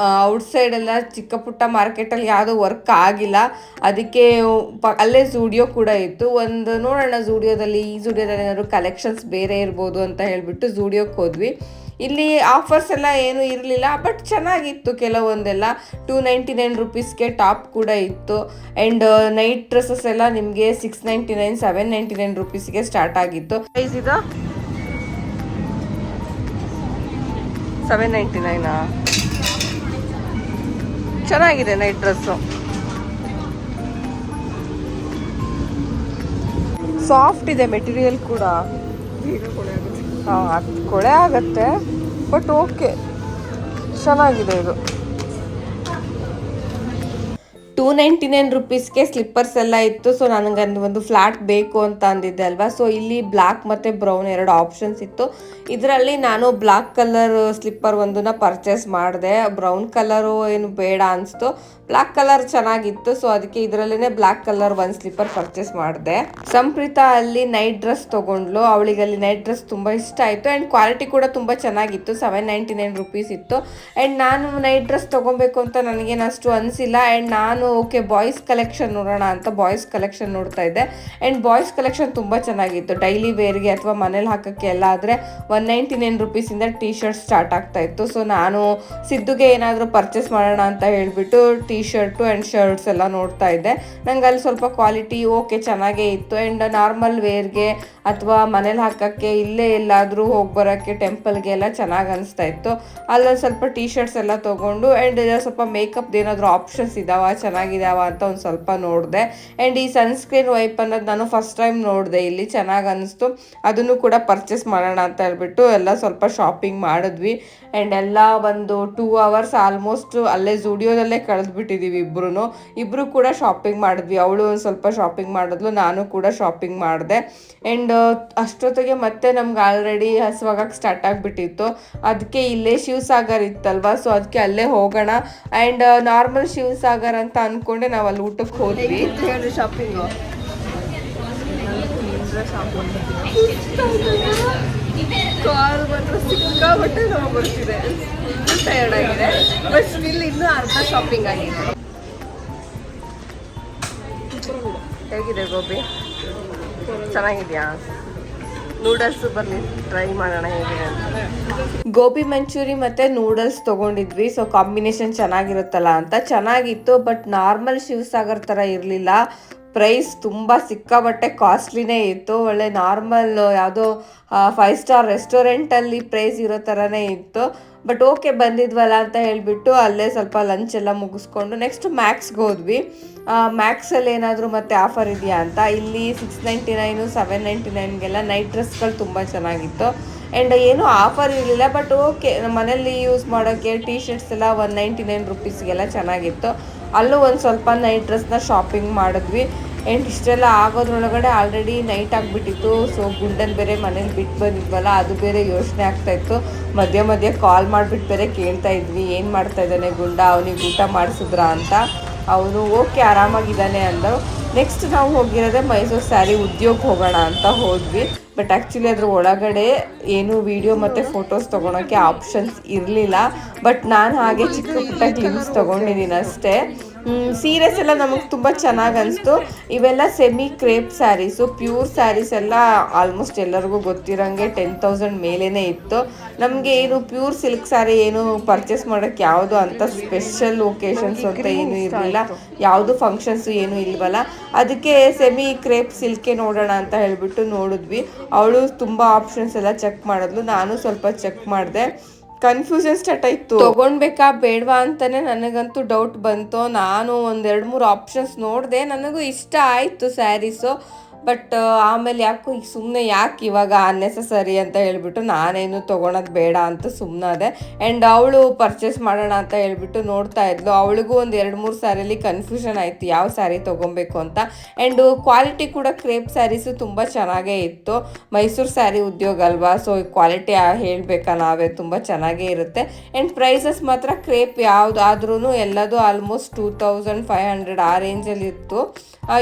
ಔಟ್ಸೈಡೆಲ್ಲ ಚಿಕ್ಕ ಪುಟ್ಟ ಮಾರ್ಕೆಟಲ್ಲಿ ಯಾವುದೋ ವರ್ಕ್ ಆಗಿಲ್ಲ. ಅದಕ್ಕೆ ಅಲ್ಲೇ ಝೂಡಿಯೋ ಕೂಡ ಇತ್ತು. ಒಂದು ನೋಡೋಣ ಝೂಡಿಯೋದಲ್ಲಿ, ಈ ಝೂಡಿಯೋದಲ್ಲಿ ಏನಾದ್ರು ಕಲೆಕ್ಷನ್ಸ್ ಬೇರೆ ಇರ್ಬೋದು ಅಂತ ಹೇಳಿಬಿಟ್ಟು ಝೂಡಿಯೋಕ್ಕೆ ಹೋದ್ವಿ. ಇಲ್ಲಿ ಆಫರ್ಸ್ ಎಲ್ಲ ಏನೂ ಇರಲಿಲ್ಲ, ಬಟ್ ಚೆನ್ನಾಗಿತ್ತು. ಕೆಲವೊಂದೆಲ್ಲ 299 ರುಪೀಸ್ಗೆ ಟಾಪ್ ಕೂಡ ಇತ್ತು. ಆ್ಯಂಡ್ ನೈಟ್ ಡ್ರೆಸ್ಸಸ್ ಎಲ್ಲ ನಿಮಗೆ 699, 799 ರುಪೀಸ್ಗೆ ಸ್ಟಾರ್ಟ್ ಆಗಿತ್ತು. ಪ್ರೈಸ್ ಇದು 799. ಚೆನ್ನಾಗಿದೆ ನೈಟ್ ಡ್ರೆಸ್ಸು. ಸಾಫ್ಟ್ ಇದೆ ಮೆಟೀರಿಯಲ್ ಕೂಡ. ಹಾಂ, ಅದು ಕೊಳೆ ಆಗತ್ತೆ, ಬಟ್ ಓಕೆ, ಚೆನ್ನಾಗಿದೆ ಇದು. 299 ರುಪೀಸ್ಗೆ ಸ್ಲಿಪ್ಪರ್ಸ್ ಎಲ್ಲ ಇತ್ತು. ಸೊ ನನಗೆ ಒಂದು ಫ್ಲಾಟ್ ಬೇಕು ಅಂತ ಅಂದಿದ್ದೆ ಅಲ್ವಾ. ಸೊ ಇಲ್ಲಿ ಬ್ಲ್ಯಾಕ್ ಮತ್ತು ಬ್ರೌನ್ 2 ಆಪ್ಷನ್ಸ್ ಇತ್ತು. ಇದರಲ್ಲಿ ನಾನು ಬ್ಲ್ಯಾಕ್ ಕಲರ್ ಸ್ಲಿಪ್ಪರ್ ಒಂದನ್ನ ಪರ್ಚೇಸ್ ಮಾಡಿದೆ. ಬ್ರೌನ್ ಕಲರು ಏನು ಬೇಡ ಅನಿಸ್ತು, ಬ್ಲ್ಯಾಕ್ ಕಲರ್ ಚೆನ್ನಾಗಿತ್ತು. ಸೊ ಅದಕ್ಕೆ ಇದರಲ್ಲೇ ಬ್ಲ್ಯಾಕ್ ಕಲರ್ ಒಂದು ಸ್ಲಿಪ್ಪರ್ ಪರ್ಚೇಸ್ ಮಾಡಿದೆ. ಸಂಪ್ರೀತಾ ಅಲ್ಲಿ ನೈಟ್ ಡ್ರೆಸ್ ತೊಗೊಂಡ್ಲು. ಅವಳಿಗೆ ಅಲ್ಲಿ ನೈಟ್ ಡ್ರೆಸ್ ತುಂಬ ಇಷ್ಟ ಆಯಿತು ಆ್ಯಂಡ್ ಕ್ವಾಲಿಟಿ ಕೂಡ ತುಂಬ ಚೆನ್ನಾಗಿತ್ತು. 799 ರುಪೀಸ್ ಇತ್ತು. ಆ್ಯಂಡ್ ನಾನು ನೈಟ್ ಡ್ರೆಸ್ ತೊಗೊಬೇಕು ಅಂತ ನನಗೇನು ಅಷ್ಟು ಅನಿಸಿಲ್ಲ. ಆ್ಯಂಡ್ ನಾನು ಓಕೆ ಬಾಯ್ಸ್ ಕಲೆಕ್ಷನ್ ನೋಡೋಣ ಅಂತ ಬಾಯ್ಸ್ ಕಲೆಕ್ಷನ್ ನೋಡ್ತಾ ಇದ್ದೆ. ಆ್ಯಂಡ್ ಬಾಯ್ಸ್ ಕಲೆಕ್ಷನ್ ತುಂಬ ಚೆನ್ನಾಗಿತ್ತು. ಡೈಲಿ ವೇರ್ಗೆ ಅಥವಾ ಮನೇಲಿ ಹಾಕೋಕ್ಕೆ ಎಲ್ಲ ಆದರೆ 199 ರುಪೀಸಿಂದ ಟೀ ಶರ್ಟ್ ಸ್ಟಾರ್ಟ್ ಆಗ್ತಾ ಇತ್ತು. ಸೊ ನಾನು ಸಿದ್ದುಗೆ ಏನಾದರೂ ಪರ್ಚೇಸ್ ಮಾಡೋಣ ಅಂತ ಹೇಳಿಬಿಟ್ಟು ಟೀ ಶರ್ಟು ಆ್ಯಂಡ್ ಶರ್ಟ್ಸ್ ಎಲ್ಲ ನೋಡ್ತಾ ಇದ್ದೆ. ನಂಗೆ ಅಲ್ಲಿ ಸ್ವಲ್ಪ ಕ್ವಾಲಿಟಿ ಓಕೆ ಚೆನ್ನಾಗೇ ಇತ್ತು. ಆ್ಯಂಡ್ ನಾರ್ಮಲ್ ವೇರ್ಗೆ ಅಥವಾ ಮನೇಲಿ ಹಾಕೋಕ್ಕೆ ಇಲ್ಲೇ ಎಲ್ಲಾದರೂ ಹೋಗಿ ಬರೋಕ್ಕೆ ಟೆಂಪಲ್ಗೆ ಎಲ್ಲ ಚೆನ್ನಾಗಿ ಅನಿಸ್ತಾ ಇತ್ತು. ಅಲ್ಲೊಂದು ಸ್ವಲ್ಪ ಟೀ ಶರ್ಟ್ಸ್ ಎಲ್ಲ ತೊಗೊಂಡು ಆ್ಯಂಡ್ ಸ್ವಲ್ಪ ಮೇಕಪ್ದು ಏನಾದರೂ ಆಪ್ಷನ್ಸ್ ಇದ್ದಾವ ಚೆನ್ನಾಗಿದ್ದಾವ ಅಂತ ಒಂದು ಸ್ವಲ್ಪ ನೋಡಿದೆ. ಆ್ಯಂಡ್ ಈ ಸನ್ಸ್ಕ್ರೀನ್ ವೈಪ್ ಅನ್ನೋದು ನಾನು ಫಸ್ಟ್ ಟೈಮ್ ನೋಡಿದೆ, ಇಲ್ಲಿ ಚೆನ್ನಾಗಿ ಅನ್ನಿಸ್ತು. ಅದನ್ನು ಕೂಡ ಪರ್ಚೇಸ್ ಮಾಡೋಣ ಅಂತ ಹೇಳ್ಬಿಟ್ಟು ಎಲ್ಲ ಸ್ವಲ್ಪ ಶಾಪಿಂಗ್ ಮಾಡಿದ್ವಿ. ಆ್ಯಂಡ್ ಎಲ್ಲ ಒಂದು 2 ಅವರ್ಸ್ ಆಲ್ಮೋಸ್ಟ್ ಅಲ್ಲೇ ಝುಡಿಯೋದಲ್ಲೇ ಕಳೆದ್ಬಿಟ್ಟಿದ್ದೀವಿ ಇಬ್ಬರು ಕೂಡ ಶಾಪಿಂಗ್ ಮಾಡಿದ್ವಿ. ಅವಳು ಒಂದು ಸ್ವಲ್ಪ ಶಾಪಿಂಗ್ ಮಾಡಿದ್ಲು, ನಾನು ಕೂಡ ಶಾಪಿಂಗ್ ಮಾಡಿದೆ. ಆ್ಯಂಡ್ ಅಷ್ಟೊತ್ತಿಗೆ ಮತ್ತೆ ನಮ್ಗೆ ಆಲ್ರೆಡಿ ಹಸುವಾಗಕ್ಕೆ ಸ್ಟಾರ್ಟ್ ಆಗಿಬಿಟ್ಟಿತ್ತು. ಅದಕ್ಕೆ ಇಲ್ಲೇ ಶಿವಸಾಗರ್ ಇತ್ತಲ್ವ, ಸೊ ಅದಕ್ಕೆ ಅಲ್ಲೇ ಹೋಗೋಣ. ಆ್ಯಂಡ್ ನಾರ್ಮಲ್ ಶಿವಸಾಗರ್ ಅಂತ ಅಂದ್ಕೊಂಡೆ ನಾವು ಅಲ್ಲಿ ಊಟಕ್ಕೆ ಹೋದ್ವಿ. ಹೇಳಿ ಶಾಪಿಂಗು ಕಾಲ್ ಮಾತ್ರ ಸಿಕ್ಕಾಬಟ್ಟೆ ನೋವು ಬರ್ತಿದೆ, ಟಯರ್ಡ್ ಆಗಿದೆ. ಬಟ್ ಸ್ಟಿಲ್ ಇನ್ನೂ ಅರ್ಧ ಶಾಪಿಂಗ್ ಆಗಿದೆ. ಹೇಗಿದೆ ಗೋಬಿ? ಚೆನ್ನಾಗಿದೆಯಾ? ನೂಡಲ್ಸ್ ಬರಲಿ ಟ್ರೈ ಮಾಡೋಣ ಹೇಗಿದೆ ಅಂತ. ಗೋಬಿ ಮಂಚೂರಿ ಮತ್ತು ನೂಡಲ್ಸ್ ತೊಗೊಂಡಿದ್ವಿ. ಸೊ ಕಾಂಬಿನೇಷನ್ ಚೆನ್ನಾಗಿರುತ್ತಲ್ಲ ಅಂತ. ಚೆನ್ನಾಗಿತ್ತು, ಬಟ್ ನಾರ್ಮಲ್ ಶಿವಸಾಗರ್ ಥರ ಇರಲಿಲ್ಲ. ಪ್ರೈಸ್ ತುಂಬ ಸಿಕ್ಕಾಬಟ್ಟೆ ಕಾಸ್ಟ್ಲಿನೇ ಇತ್ತು. ಒಳ್ಳೆ ನಾರ್ಮಲ್ ಯಾವುದೋ 5 ಸ್ಟಾರ್ ರೆಸ್ಟೋರೆಂಟಲ್ಲಿ ಪ್ರೈಸ್ ಇರೋ ಥರನೇ ಇತ್ತು. ಬಟ್ ಓಕೆ ಬಂದಿದ್ವಲ್ಲ ಅಂತ ಹೇಳಿಬಿಟ್ಟು ಅಲ್ಲೇ ಸ್ವಲ್ಪ ಲಂಚ್ ಎಲ್ಲ ಮುಗಿಸ್ಕೊಂಡು ನೆಕ್ಸ್ಟ್ ಮ್ಯಾಕ್ಸ್ಗೆ ಹೋದ್ವಿ. ಮ್ಯಾಕ್ಸಲ್ಲಿ ಏನಾದರೂ ಮತ್ತೆ ಆಫರ್ ಇದೆಯಾ ಅಂತ. ಇಲ್ಲಿ 699 799ಗೆಲ್ಲ ನೈಟ್ ಡ್ರೆಸ್ಗಳು ತುಂಬ ಚೆನ್ನಾಗಿತ್ತು. ಆ್ಯಂಡ್ ಏನೂ ಆಫರ್ ಇರಲಿಲ್ಲ, ಬಟ್ ಓಕೆ ನಮ್ಮ ಮನೇಲಿ ಯೂಸ್ ಮಾಡೋಕ್ಕೆ ಟೀ ಶರ್ಟ್ಸ್ ಎಲ್ಲ 199 ರುಪೀಸ್ಗೆಲ್ಲ ಚೆನ್ನಾಗಿತ್ತು. ಅಲ್ಲೂ ಒಂದು ಸ್ವಲ್ಪ ನೈಟ್ ಡ್ರೆಸ್ನ ಶಾಪಿಂಗ್ ಮಾಡಿದ್ವಿ. ಆ್ಯಂಡ್ ಇಷ್ಟೆಲ್ಲ ಆಗೋದ್ರೊಳಗಡೆ ಆಲ್ರೆಡಿ ನೈಟ್ ಆಗಿಬಿಟ್ಟಿತ್ತು. ಸೊ ಗುಂಡನ್ ಬೇರೆ ಮನೇಲಿ ಬಿಟ್ಟು ಬಂದಿದ್ವಲ್ಲ, ಅದು ಬೇರೆ ಯೋಚನೆ ಆಗ್ತಾಯಿತ್ತು. ಮಧ್ಯೆ ಕಾಲ್ ಮಾಡಿಬಿಟ್ಟು ಬೇರೆ ಕೇಳ್ತಾ ಇದ್ವಿ, ಏನು ಮಾಡ್ತಾ ಇದ್ದಾನೆ ಗುಂಡ, ಅವನಿಗೆ ಊಟ ಮಾಡಿಸಿದ್ರಾ ಅಂತ. ಅವನು ಓಕೆ ಆರಾಮಾಗಿದ್ದಾನೆ ಅಂದರು. ನೆಕ್ಸ್ಟ್ ನಾವು ಹೋಗಿರೋದೆ ಮೈಸೂರು ಸ್ಯಾರಿ ಉದ್ಯೋಗ ಹೋಗೋಣ ಅಂತ ಹೋದ್ವಿ. ಬಟ್ ಆ್ಯಕ್ಚುಲಿ ಅದ್ರ ಒಳಗಡೆ ಏನು ವಿಡಿಯೋ ಮತ್ತು ಫೋಟೋಸ್ ತೊಗೊಳೋಕ್ಕೆ ಆಪ್ಷನ್ಸ್ ಇರಲಿಲ್ಲ. ಬಟ್ ನಾನು ಹಾಗೆ ಚಿಕ್ಕ ಪುಟ್ಟ ಕ್ಲಿಪ್ಸ್ ತೊಗೊಂಡಿದ್ದೀನಿ ಅಷ್ಟೇ. ಸೀರೆಸ್ ಎಲ್ಲ ನಮಗೆ ತುಂಬ ಚೆನ್ನಾಗಿ ಅನಿಸ್ತು. ಇವೆಲ್ಲ semi crepe sarees, pure sarees ಎಲ್ಲ ಆಲ್ಮೋಸ್ಟ್ ಎಲ್ಲರಿಗೂ ಗೊತ್ತಿರೋಂಗೆ 10,000 ಮೇಲೇ ಇತ್ತು. ನಮಗೆ ಏನು ಪ್ಯೂರ್ ಸಿಲ್ಕ್ ಸ್ಯಾರಿ ಏನು ಪರ್ಚೇಸ್ ಮಾಡೋಕ್ಕೆ ಯಾವುದು ಅಂತ ಸ್ಪೆಷಲ್ ಒಕೇಶನ್ಸ್ ಅಂತ ಏನೂ ಇರಲಿಲ್ಲ, ಯಾವುದು ಫಂಕ್ಷನ್ಸು ಏನೂ ಇಲ್ವಲ್ಲ. ಅದಕ್ಕೆ ಸೆಮಿ ಕ್ರೇಪ್ ಸಿಲ್ಕೆ ನೋಡೋಣ ಅಂತ ಹೇಳಿಬಿಟ್ಟು ನೋಡಿದ್ವಿ. ಅವಳು ತುಂಬ ಆಪ್ಷನ್ಸ್ ಎಲ್ಲ ಚೆಕ್ ಮಾಡಿದ್ಲು, ನಾನು ಸ್ವಲ್ಪ ಚೆಕ್ ಮಾಡಿದೆ. ಕನ್ಫ್ಯೂಷನ್ ಸ್ಟಾರ್ಟ್ ಆಯಿತು, ತೊಗೊಳ್ಬೇಕಾ ಬೇಡವಾ ಅಂತಲೇ ನನಗಂತೂ ಡೌಟ್ ಬಂತು. ನಾನು 1-2-3 ಆಪ್ಷನ್ಸ್ ನೋಡಿದೆ, ನನಗೂ ಇಷ್ಟ ಆಯಿತು ಸ್ಯಾರೀಸು. ಬಟ್ ಆಮೇಲೆ ಯಾಕೋ ಈಗ ಸುಮ್ಮನೆ ಯಾಕೆ ಇವಾಗ ಅನ್ನೆಸಸರಿ ಅಂತ ಹೇಳ್ಬಿಟ್ಟು ನಾನೇನು ತೊಗೊಳೋದು ಬೇಡ ಅಂತ ಸುಮ್ಮನಾದೆ. ಆ್ಯಂಡ್ ಅವಳು ಪರ್ಚೇಸ್ ಮಾಡೋಣ ಅಂತ ಹೇಳ್ಬಿಟ್ಟು ನೋಡ್ತಾ ಇದ್ಲು. ಅವಳಿಗೂ 1-2-3 ಸ್ಯಾರಿಲಿ ಕನ್ಫ್ಯೂಷನ್ ಆಯಿತು ಯಾವ ಸ್ಯಾರಿ ತೊಗೊಬೇಕು ಅಂತ. ಆ್ಯಂಡ್ ಕ್ವಾಲಿಟಿ ಕೂಡ ಕ್ರೇಪ್ ಸ್ಯಾರೀಸು ತುಂಬ ಚೆನ್ನಾಗೇ ಇತ್ತು. ಮೈಸೂರು ಸ್ಯಾರಿ ಉದ್ಯೋಗ ಅಲ್ವಾ, ಸೊ ಕ್ವಾಲಿಟಿ ಹೇಳಬೇಕಾ ನಾವೇ, ತುಂಬ ಚೆನ್ನಾಗೇ ಇರುತ್ತೆ. ಆ್ಯಂಡ್ ಪ್ರೈಸಸ್ ಮಾತ್ರ ಕ್ರೇಪ್ ಯಾವುದಾದ್ರೂ ಎಲ್ಲದೂ ಆಲ್ಮೋಸ್ಟ್ 2500 ಆ ರೇಂಜಲ್ಲಿ ಇತ್ತು.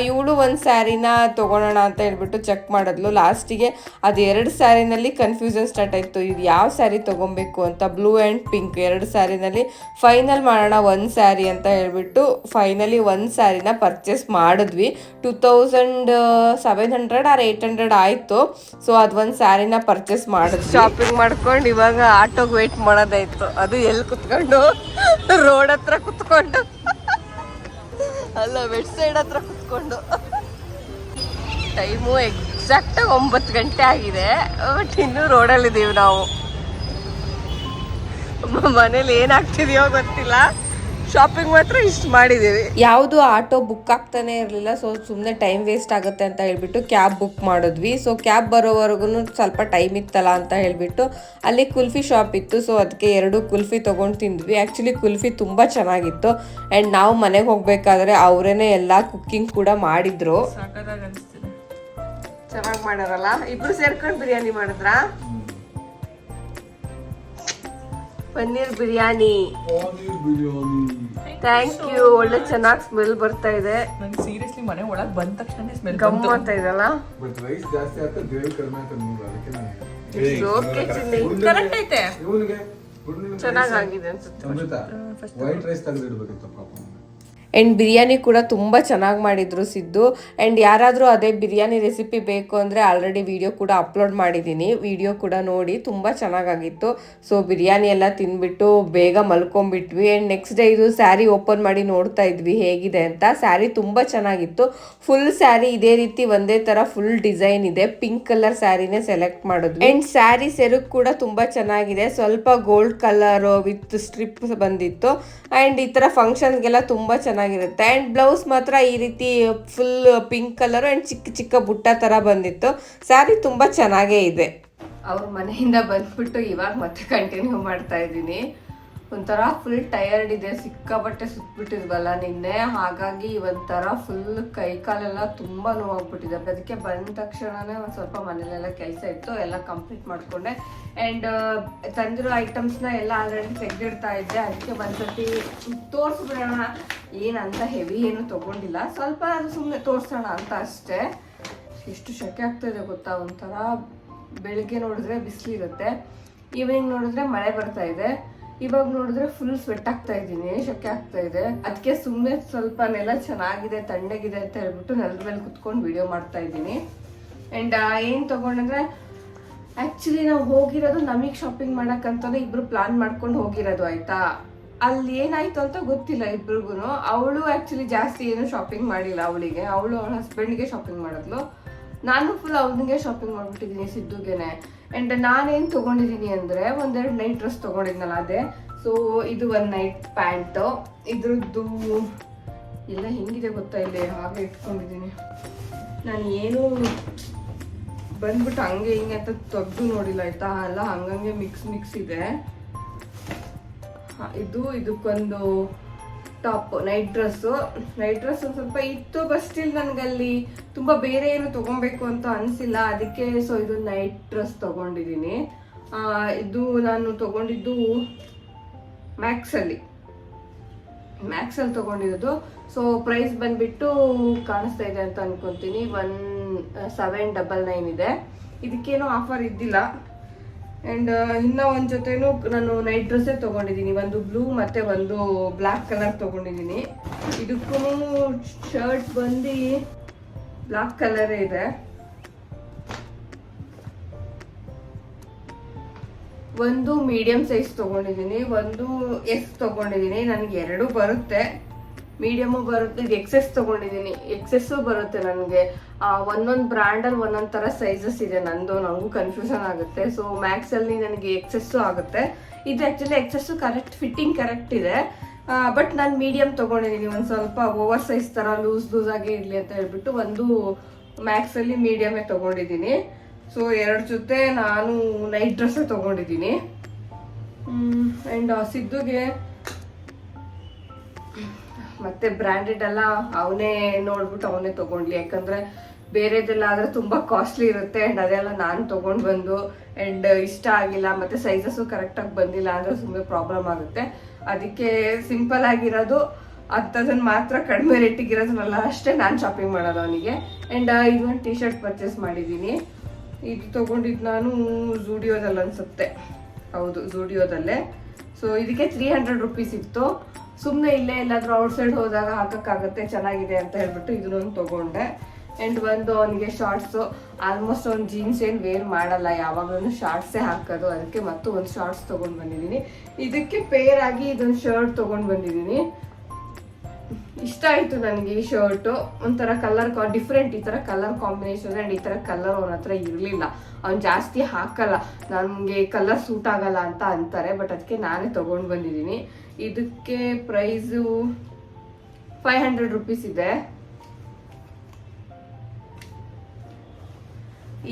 ಇವಳು ಒಂದು ಸ್ಯಾರಿನ ತೊಗೊಳೋಣ ಅಂತ ಹೇಳ್ಬಿಟ್ಟು ಚೆಕ್ ಮಾಡಿದ್ಲು. ಲಾಸ್ಟಿಗೆ ಅದು 2 ಸ್ಯಾರಿನಲ್ಲಿ ಕನ್ಫ್ಯೂಷನ್ ಸ್ಟಾರ್ಟ್ ಆಯಿತು, ಇದು ಯಾವ ಸ್ಯಾರಿ ತೊಗೊಬೇಕು ಅಂತ. ಬ್ಲೂ ಆ್ಯಂಡ್ ಪಿಂಕ್ 2 ಸ್ಯಾರಿನಲ್ಲಿ ಫೈನಲ್ ಮಾಡೋಣ ಒಂದು ಸ್ಯಾರಿ ಅಂತ ಹೇಳ್ಬಿಟ್ಟು ಫೈನಲಿ ಒಂದು ಸ್ಯಾರಿನ ಪರ್ಚೇಸ್ ಮಾಡಿದ್ವಿ. 2700 or 800 ಆಯಿತು. ಸೊ ಅದು ಒಂದು ಸ್ಯಾರಿನ ಪರ್ಚೇಸ್ ಮಾಡಿದ್ವಿ. ಶಾಪಿಂಗ್ ಮಾಡ್ಕೊಂಡು ಇವಾಗ ಆಟೋಗೆ ವೆಯ್ಟ್ ಮಾಡೋದಾಯಿತು. ಅದು ಎಲ್ಲಿ ಕುತ್ಕೊಂಡು? ರೋಡ್ ಹತ್ರ ಕುತ್ಕೊಂಡು ಅಲ್ಲ, ವೆಟ್ ಸೈಡ್ ಹತ್ರ ಕುತ್ಕೊಂಡು. ಟೈಮು ಎಕ್ಸಾಕ್ಟಾಗಿ 9 ಗಂಟೆ ಆಗಿದೆ. ಬಟ್ ಇನ್ನೂ ರೋಡಲ್ಲಿದ್ದೀವಿ ನಾವು. ಮನೇಲಿ ಏನಾಗ್ತಿದೆಯೋ ಗೊತ್ತಿಲ್ಲ. ಶಾಪಿಂಗ್ ಮಾತ್ರ ಇಷ್ಟು ಮಾಡಿದ್ದೀವಿ. ಯಾವುದು ಆಟೋ ಬುಕ್ ಆಗ್ತಾನೆ ಇರಲಿಲ್ಲ. ಸೊ ಸುಮ್ಮನೆ ಟೈಮ್ ವೇಸ್ಟ್ ಆಗುತ್ತೆ ಅಂತ ಹೇಳ್ಬಿಟ್ಟು ಕ್ಯಾಬ್ ಬುಕ್ ಮಾಡಿದ್ವಿ. ಸೊ ಕ್ಯಾಬ್ ಬರೋವರೆಗೂ ಸ್ವಲ್ಪ ಟೈಮ್ ಇತ್ತಲ್ಲ ಅಂತ ಹೇಳ್ಬಿಟ್ಟು ಅಲ್ಲಿ ಕುಲ್ಫಿ ಶಾಪ್ ಇತ್ತು. ಸೊ ಅದಕ್ಕೆ 2 ಕುಲ್ಫಿ ತೊಗೊಂಡು ತಿಂದ್ವಿ. ಆ್ಯಕ್ಚುಲಿ ಕುಲ್ಫಿ ತುಂಬ ಚೆನ್ನಾಗಿತ್ತು. ಆ್ಯಂಡ್ ನಾವು ಮನೆಗೆ ಹೋಗಬೇಕಾದ್ರೆ ಅವರೇನೆ ಎಲ್ಲ ಕುಕ್ಕಿಂಗ್ ಕೂಡ ಮಾಡಿದ್ರು. ಸಾಕಾದಾಗ ಅನಿಸ್ತಿದೆ. ಚೆನ್ನಾಗಿ ಮಾಡಾರಲ್ಲ. ಇಬ್ರು ಸೇರ್ಕೊಂಡು ಬಿರಿಯಾನಿ ಮಾಡಿದ್ರಾ? ಪನ್ನೀರ್ ಬಿರಿಯಾನಿ. Thank you. ಒಳ್ಳೆ ಚೆನ್ನಾಗಿ ಸ್ಮೆಲ್ ಬರ್ತಾ ಇದೆ. ನಂಗೆ ಸೀರಿಯಸ್ಲಿ ಮನೆ ಒಳಗೆ ಬಂದ ತಕ್ಷಣ ಸ್ಮೆಲ್ ಗಮ್ ಅಂತ ಇದೆಲ್ಲ. ಬಟ್ ರೈಸ್ ಜಾಸ್ತಿ ಆಗ್ತದೆ, ಗ್ರೇವಿ ಕಡಿಮೆ ಆಗ್ತದೆ ನೋಡಿ, ಅದಕ್ಕೆ ನಾನು ಓಕೆ ಚಿನ್ನಿ, ಕರೆಕ್ಟ್ ಐತೆ. ಇವನಿಗೆ ಚೆನ್ನಾಗಿದೆ ಅನ್ಸುತ್ತೆ. ಅಮೃತ ವೈಟ್ ರೈಸ್ ತೆಗೆದಿಡ್ಬೇಕಿತ್ತು ಪಾಪ. ಆ್ಯಂಡ್ ಬಿರಿಯಾನಿ ಕೂಡ ತುಂಬ ಚೆನ್ನಾಗಿ ಮಾಡಿದ್ರು ಸಿದ್ದು. ಆ್ಯಂಡ್ ಯಾರಾದರೂ ಅದೇ ಬಿರಿಯಾನಿ ರೆಸಿಪಿ ಬೇಕು ಅಂದರೆ ಆಲ್ರೆಡಿ ವಿಡಿಯೋ ಕೂಡ ಅಪ್ಲೋಡ್ ಮಾಡಿದ್ದೀನಿ. ವಿಡಿಯೋ ಕೂಡ ನೋಡಿ, ತುಂಬ ಚೆನ್ನಾಗಾಗಿತ್ತು. ಸೊ ಬಿರಿಯಾನಿ ಎಲ್ಲ ತಿಂದ್ಬಿಟ್ಟು ಬೇಗ ಮಲ್ಕೊಂಡ್ಬಿಟ್ವಿ. ಆ್ಯಂಡ್ ನೆಕ್ಸ್ಟ್ ಡೇ ಇದು ಸ್ಯಾರಿ ಓಪನ್ ಮಾಡಿ ನೋಡ್ತಾ ಇದ್ವಿ ಹೇಗಿದೆ ಅಂತ. ಸ್ಯಾರಿ ತುಂಬ ಚೆನ್ನಾಗಿತ್ತು. ಫುಲ್ ಸ್ಯಾರಿ ಇದೇ ರೀತಿ ಒಂದೇ ಥರ ಫುಲ್ ಡಿಸೈನ್ ಇದೆ. ಪಿಂಕ್ ಕಲರ್ ಸ್ಯಾರಿನೇ ಸೆಲೆಕ್ಟ್ ಮಾಡಿದ್ವಿ. ಆ್ಯಂಡ್ ಸ್ಯಾರಿ ಸೆರಗು ಕೂಡ ತುಂಬ ಚೆನ್ನಾಗಿದೆ. ಸ್ವಲ್ಪ ಗೋಲ್ಡ್ ಕಲರ್ ವಿತ್ ಸ್ಟ್ರಿಪ್ ಬಂದಿತ್ತು. ಆ್ಯಂಡ್ ಈ ಥರ ಫಂಕ್ಷನ್ಗೆಲ್ಲ ತುಂಬ ಚೆನ್ನಾಗಿರುತ್ತೆ. ಆ್ಯಂಡ್ ಬ್ಲೌಸ್ ಮಾತ್ರ ಈ ರೀತಿ ಫುಲ್ ಪಿಂಕ್ ಕಲರ್ ಆ್ಯಂಡ್ ಚಿಕ್ಕ ಚಿಕ್ಕ ಬುಟ್ಟ ಥರ ಬಂದಿತ್ತು. ಸ್ಯಾರಿ ತುಂಬ ಚೆನ್ನಾಗೇ ಇದೆ. ಅವ್ರ ಮನೆಯಿಂದ ಬಂದ್ಬಿಟ್ಟು ಇವಾಗ ಮತ್ತೆ ಕಂಟಿನ್ಯೂ ಮಾಡ್ತಾ ಇದ್ದೀನಿ. ಒಂಥರ ಫುಲ್ ಟಯರ್ಡ್ ಇದೆ, ಸಿಕ್ಕಾಬಟ್ಟೆ ಸುತ್ತಬಿಟ್ಟಿದ್ವಲ್ಲ ನಿನ್ನೆ. ಹಾಗಾಗಿ ಒಂಥರ ಫುಲ್ ಕೈ ಕಾಲೆಲ್ಲ ತುಂಬ ನೋವಾಗ್ಬಿಟ್ಟಿದೆ. ಅದಕ್ಕೆ ಬಂದ ತಕ್ಷಣನೇ ಒಂದು ಸ್ವಲ್ಪ ಮನೇಲೆಲ್ಲ ಕೆಲಸ ಇತ್ತು, ಎಲ್ಲ ಕಂಪ್ಲೀಟ್ ಮಾಡಿಕೊಂಡೆ. ಆ್ಯಂಡ್ ತಂದಿರೋ ಐಟಮ್ಸ್ನ ಎಲ್ಲ ಆಲ್ರೆಡಿ ತೆಗೆದಿಡ್ತಾ ಇದ್ದೆ. ಅದಕ್ಕೆ ಒಂದ್ಸತಿ ತೋರಿಸ್ಬಿಡೋಣ. ಏನಂತ ಹೆವಿ ಏನು ತೊಗೊಂಡಿಲ್ಲ, ಸ್ವಲ್ಪ ಅದು ಸುಮ್ಮನೆ ತೋರಿಸೋಣ ಅಂತ ಅಷ್ಟೇ. ಎಷ್ಟು ಶೆಕೆ ಆಗ್ತಾಯಿದೆ ಗೊತ್ತಾ. ಒಂಥರ ಬೆಳಿಗ್ಗೆ ನೋಡಿದ್ರೆ ಬಿಸಿಲಿರುತ್ತೆ, ಈವ್ನಿಂಗ್ ನೋಡಿದ್ರೆ ಮಳೆ ಬರ್ತಾ ಇದೆ. ಇವಾಗ ನೋಡಿದ್ರೆ ಫುಲ್ ಸ್ವೆಟ್ ಆಗ್ತಾ ಇದ್ದೀನಿ, ಶೆಕೆ ಆಗ್ತಾ ಇದೆ. ಅದಕ್ಕೆ ಸುಮ್ಮನೆ ಸ್ವಲ್ಪ ನೆಲ ಚೆನ್ನಾಗಿದೆ, ತಣ್ಣಗಿದೆ ಅಂತ ಹೇಳ್ಬಿಟ್ಟು ನೆಲದ ಮೇಲೆ ಕುತ್ಕೊಂಡು ವಿಡಿಯೋ ಮಾಡ್ತಾ ಇದ್ದೀನಿ. ಆ್ಯಂಡ್ ಏನು ತೊಗೊಂಡಂದ್ರೆ ಆ್ಯಕ್ಚುಲಿ ನಾವು ಹೋಗಿರೋದು ನಮಗೆ ಶಾಪಿಂಗ್ ಮಾಡೋಕ್ಕಂತಾನೆ ಇಬ್ಬರು ಪ್ಲಾನ್ ಮಾಡ್ಕೊಂಡು ಹೋಗಿರೋದು ಆಯಿತಾ. ಅಲ್ಲಿ ಏನಾಯ್ತು ಅಂತ ಗೊತ್ತಿಲ್ಲ ಇಬ್ರಿಗೂ. ಅವಳು ಆ್ಯಕ್ಚುಲಿ ಜಾಸ್ತಿ ಏನು ಶಾಪಿಂಗ್ ಮಾಡಿಲ್ಲ. ಅವಳು ಅವಳ ಹಸ್ಬೆಂಡ್ಗೆ ಶಾಪಿಂಗ್ ಮಾಡಿದ್ಲು. ನಾನು ಫುಲ್ ಅವನಿಗೆ ಶಾಪಿಂಗ್ ಮಾಡಿಬಿಟ್ಟಿದ್ದೀನಿ, ಸಿದ್ದುಗೆನೆ. ಆ್ಯಂಡ್ ನಾನೇನು ತೊಗೊಂಡಿದ್ದೀನಿ ಅಂದರೆ 1-2 ನೈಟ್ ಡ್ರೆಸ್ ತೊಗೊಂಡಿದ್ನಲ್ಲ ಅದೇ. ಸೊ ಇದು ಒಂದು ನೈಟ್ ಪ್ಯಾಂಟು. ಇದ್ರದ್ದು ಎಲ್ಲ ಹೆಂಗಿದೆ ಗೊತ್ತಾ, ಇಲ್ಲಿ ಹಾಗೆ ಇಟ್ಕೊಂಡಿದ್ದೀನಿ ನಾನು. ಏನು ಬಂದ್ಬಿಟ್ಟು ಹಂಗೆ ಹಿಂಗೆ ಅಂತ ತೆಗ್ದು ನೋಡಿಲ್ಲ ಆಯಿತಾ. ಎಲ್ಲ ಹಂಗಂಗೆ ಮಿಕ್ಸ್ ಇದೆ. ಇದಕ್ಕೊಂದು ಟಾಪ್, ನೈಟ್ ಡ್ರೆಸ್ ಒಂದು ಸ್ವಲ್ಪ ಇತ್ತು. ಬಟ್ ಸ್ಟಿಲ್ ನನಗಲ್ಲಿ ತುಂಬ ಬೇರೆ ಏನು ತೊಗೊಬೇಕು ಅಂತ ಅನಿಸಿಲ್ಲ. ಅದಕ್ಕೆ ಸೊ ಇದು ನೈಟ್ ಡ್ರೆಸ್ ತೊಗೊಂಡಿದ್ದೀನಿ. ಇದು ನಾನು ತೊಗೊಂಡಿದ್ದು ಮ್ಯಾಕ್ಸಲ್ಲಿ ತೊಗೊಂಡಿರೋದು. ಸೊ ಪ್ರೈಸ್ ಬಂದುಬಿಟ್ಟು ಕಾಣಿಸ್ತಾ ಇದೆ ಅಂತ ಅನ್ಕೊತೀನಿ, 1799 ಇದೆ. ಇದಕ್ಕೇನೋ ಆಫರ್ ಇದ್ದಿಲ್ಲ. ಆ್ಯಂಡ್ ಇನ್ನೂ ಒಂದು ಜೊತೆನೂ ನಾನು ನೈಟ್ ಡ್ರೆಸ್ಸೇ ತೊಗೊಂಡಿದ್ದೀನಿ. ಒಂದು ಬ್ಲೂ ಮತ್ತು ಒಂದು ಬ್ಲ್ಯಾಕ್ ಕಲರ್ ತೊಗೊಂಡಿದ್ದೀನಿ. ಇದಕ್ಕೂ ಶರ್ಟ್ ಬಂದು ಬ್ಲ್ಯಾಕ್ ಕಲರೇ ಇದೆ. ಒಂದು ಮೀಡಿಯಮ್ ಸೈಜ್ ತೊಗೊಂಡಿದ್ದೀನಿ, ಒಂದು ಎಸ್ ತೊಗೊಂಡಿದ್ದೀನಿ. ನನಗೆ 2 ಬರುತ್ತೆ, ಮೀಡಿಯಮು ಬರುತ್ತೆ. ಇದು ಎಕ್ಸೆಸ್ ತೊಗೊಂಡಿದ್ದೀನಿ, ಎಕ್ಸೆಸ್ಸು ಬರುತ್ತೆ ನನಗೆ. ಒಂದೊಂದು ಬ್ರ್ಯಾಂಡಲ್ಲಿ ಒಂದೊಂದು ಥರ ಸೈಜಸ್ ಇದೆ ನನಗೂ ಕನ್ಫ್ಯೂಷನ್ ಆಗುತ್ತೆ. ಸೊ ಮ್ಯಾಕ್ಸಲ್ಲಿ ನನಗೆ ಎಕ್ಸೆಸ್ಸು ಆಗುತ್ತೆ. ಇದು actually excess correct fitting correct ಇದೆ. ಬಟ್ ನಾನು ಮೀಡಿಯಮ್ ತೊಗೊಂಡಿದ್ದೀನಿ, ಒಂದು ಸ್ವಲ್ಪ ಓವರ್ ಸೈಜ್ ಥರ ಲೂಸಾಗಿ ಇರಲಿ ಅಂತ ಹೇಳ್ಬಿಟ್ಟು ಒಂದು ಮ್ಯಾಕ್ಸಲ್ಲಿ ಮೀಡಿಯಮೇ ತೊಗೊಂಡಿದ್ದೀನಿ. ಸೊ 2 ಜೊತೆ ನಾನು ನೈಟ್ ಡ್ರೆಸ್ಸೇ ತೊಗೊಂಡಿದ್ದೀನಿ. ಆ್ಯಂಡ್ ಸಿದ್ದುಗೆ ಮತ್ತೆ ಬ್ರ್ಯಾಂಡೆಡ್ ಎಲ್ಲ ಅವನೇ ನೋಡ್ಬಿಟ್ಟು ಅವನೇ ತೊಗೊಂಡ್ಲಿ. ಯಾಕಂದರೆ ಬೇರೆದೆಲ್ಲ ಆದರೆ ತುಂಬ ಕಾಸ್ಟ್ಲಿ ಇರುತ್ತೆ. ಆ್ಯಂಡ್ ಅದೆಲ್ಲ ನಾನು ತೊಗೊಂಡು ಬಂದು ಆ್ಯಂಡ್ ಇಷ್ಟ ಆಗಿಲ್ಲ, ಮತ್ತು ಸೈಜಸ್ಸು ಕರೆಕ್ಟಾಗಿ ಬಂದಿಲ್ಲ ಅಂದರೆ ಸುಮ್ಮನೆ ಪ್ರಾಬ್ಲಮ್ ಆಗುತ್ತೆ. ಅದಕ್ಕೆ ಸಿಂಪಲ್ ಆಗಿರೋದು ಅಂಥದನ್ನು ಮಾತ್ರ ಕಡಿಮೆ ರೇಟಿಗಿರೋದನ್ನೆಲ್ಲ ಅಷ್ಟೇ ನಾನು ಶಾಪಿಂಗ್ ಮಾಡೋದು ಅವನಿಗೆ. ಆ್ಯಂಡ್ ಇದೊಂದು ಟಿ ಶರ್ಟ್ ಪರ್ಚೇಸ್ ಮಾಡಿದ್ದೀನಿ. ಇದು ತೊಗೊಂಡಿದ್ದು ನಾನು ಝೂಡಿಯೋದಲ್ಲಿ ಅನಿಸುತ್ತೆ, ಹೌದು ಝೂಡಿಯೋದಲ್ಲೇ. ಸೊ ಇದಕ್ಕೆ 300 ರೂಪೀಸ್ ಇತ್ತು. ಸುಮ್ಮನೆ ಇಲ್ಲೇ ಎಲ್ಲಾದರೂ ಔಟ್ಸೈಡ್ ಹೋದಾಗ ಹಾಕೋಕ್ಕಾಗುತ್ತೆ, ಚೆನ್ನಾಗಿದೆ ಅಂತ ಹೇಳ್ಬಿಟ್ಟು ಇದನ್ನೊಂದು ತೊಗೊಂಡೆ. ಆ್ಯಂಡ್ ಒಂದು ಅವನಿಗೆ ಶಾರ್ಟ್ಸು, ಆಲ್ಮೋಸ್ಟ್ ಅವ್ನು ಜೀನ್ಸ್ ಏನು ವೇರ್ ಮಾಡಲ್ಲ, ಯಾವಾಗಲೂ ಶಾರ್ಟ್ಸೇ ಹಾಕೋದು. ಅದಕ್ಕೆ ಮತ್ತು ಒಂದು ಶಾರ್ಟ್ಸ್ ತೊಗೊಂಡು ಬಂದಿದ್ದೀನಿ. ಇದಕ್ಕೆ ಪೇರ್ ಆಗಿ ಇದೊಂದು ಶರ್ಟ್ ತೊಗೊಂಡು ಬಂದಿದ್ದೀನಿ. ಇಷ್ಟ ಆಯಿತು ನನಗೆ ಈ ಶರ್ಟು. ಒಂಥರ ಕಲರ್ ಡಿಫ್ರೆಂಟ್, ಈ ಥರ ಕಲರ್ ಕಾಂಬಿನೇಷನ್. ಆ್ಯಂಡ್ ಈ ಥರ ಕಲರ್ ಅವನ ಹತ್ರ ಇರಲಿಲ್ಲ, ಅವ್ನು ಜಾಸ್ತಿ ಹಾಕಲ್ಲ, ನನಗೆ ಕಲರ್ ಸೂಟ್ ಆಗಲ್ಲ ಅಂತ ಅಂತಾರೆ. ಬಟ್ ಅದಕ್ಕೆ ನಾನೇ ತೊಗೊಂಡು ಬಂದಿದ್ದೀನಿ. ಇದಕ್ಕೆ ಪ್ರೈಸು 500 ರುಪೀಸ್ ಇದೆ.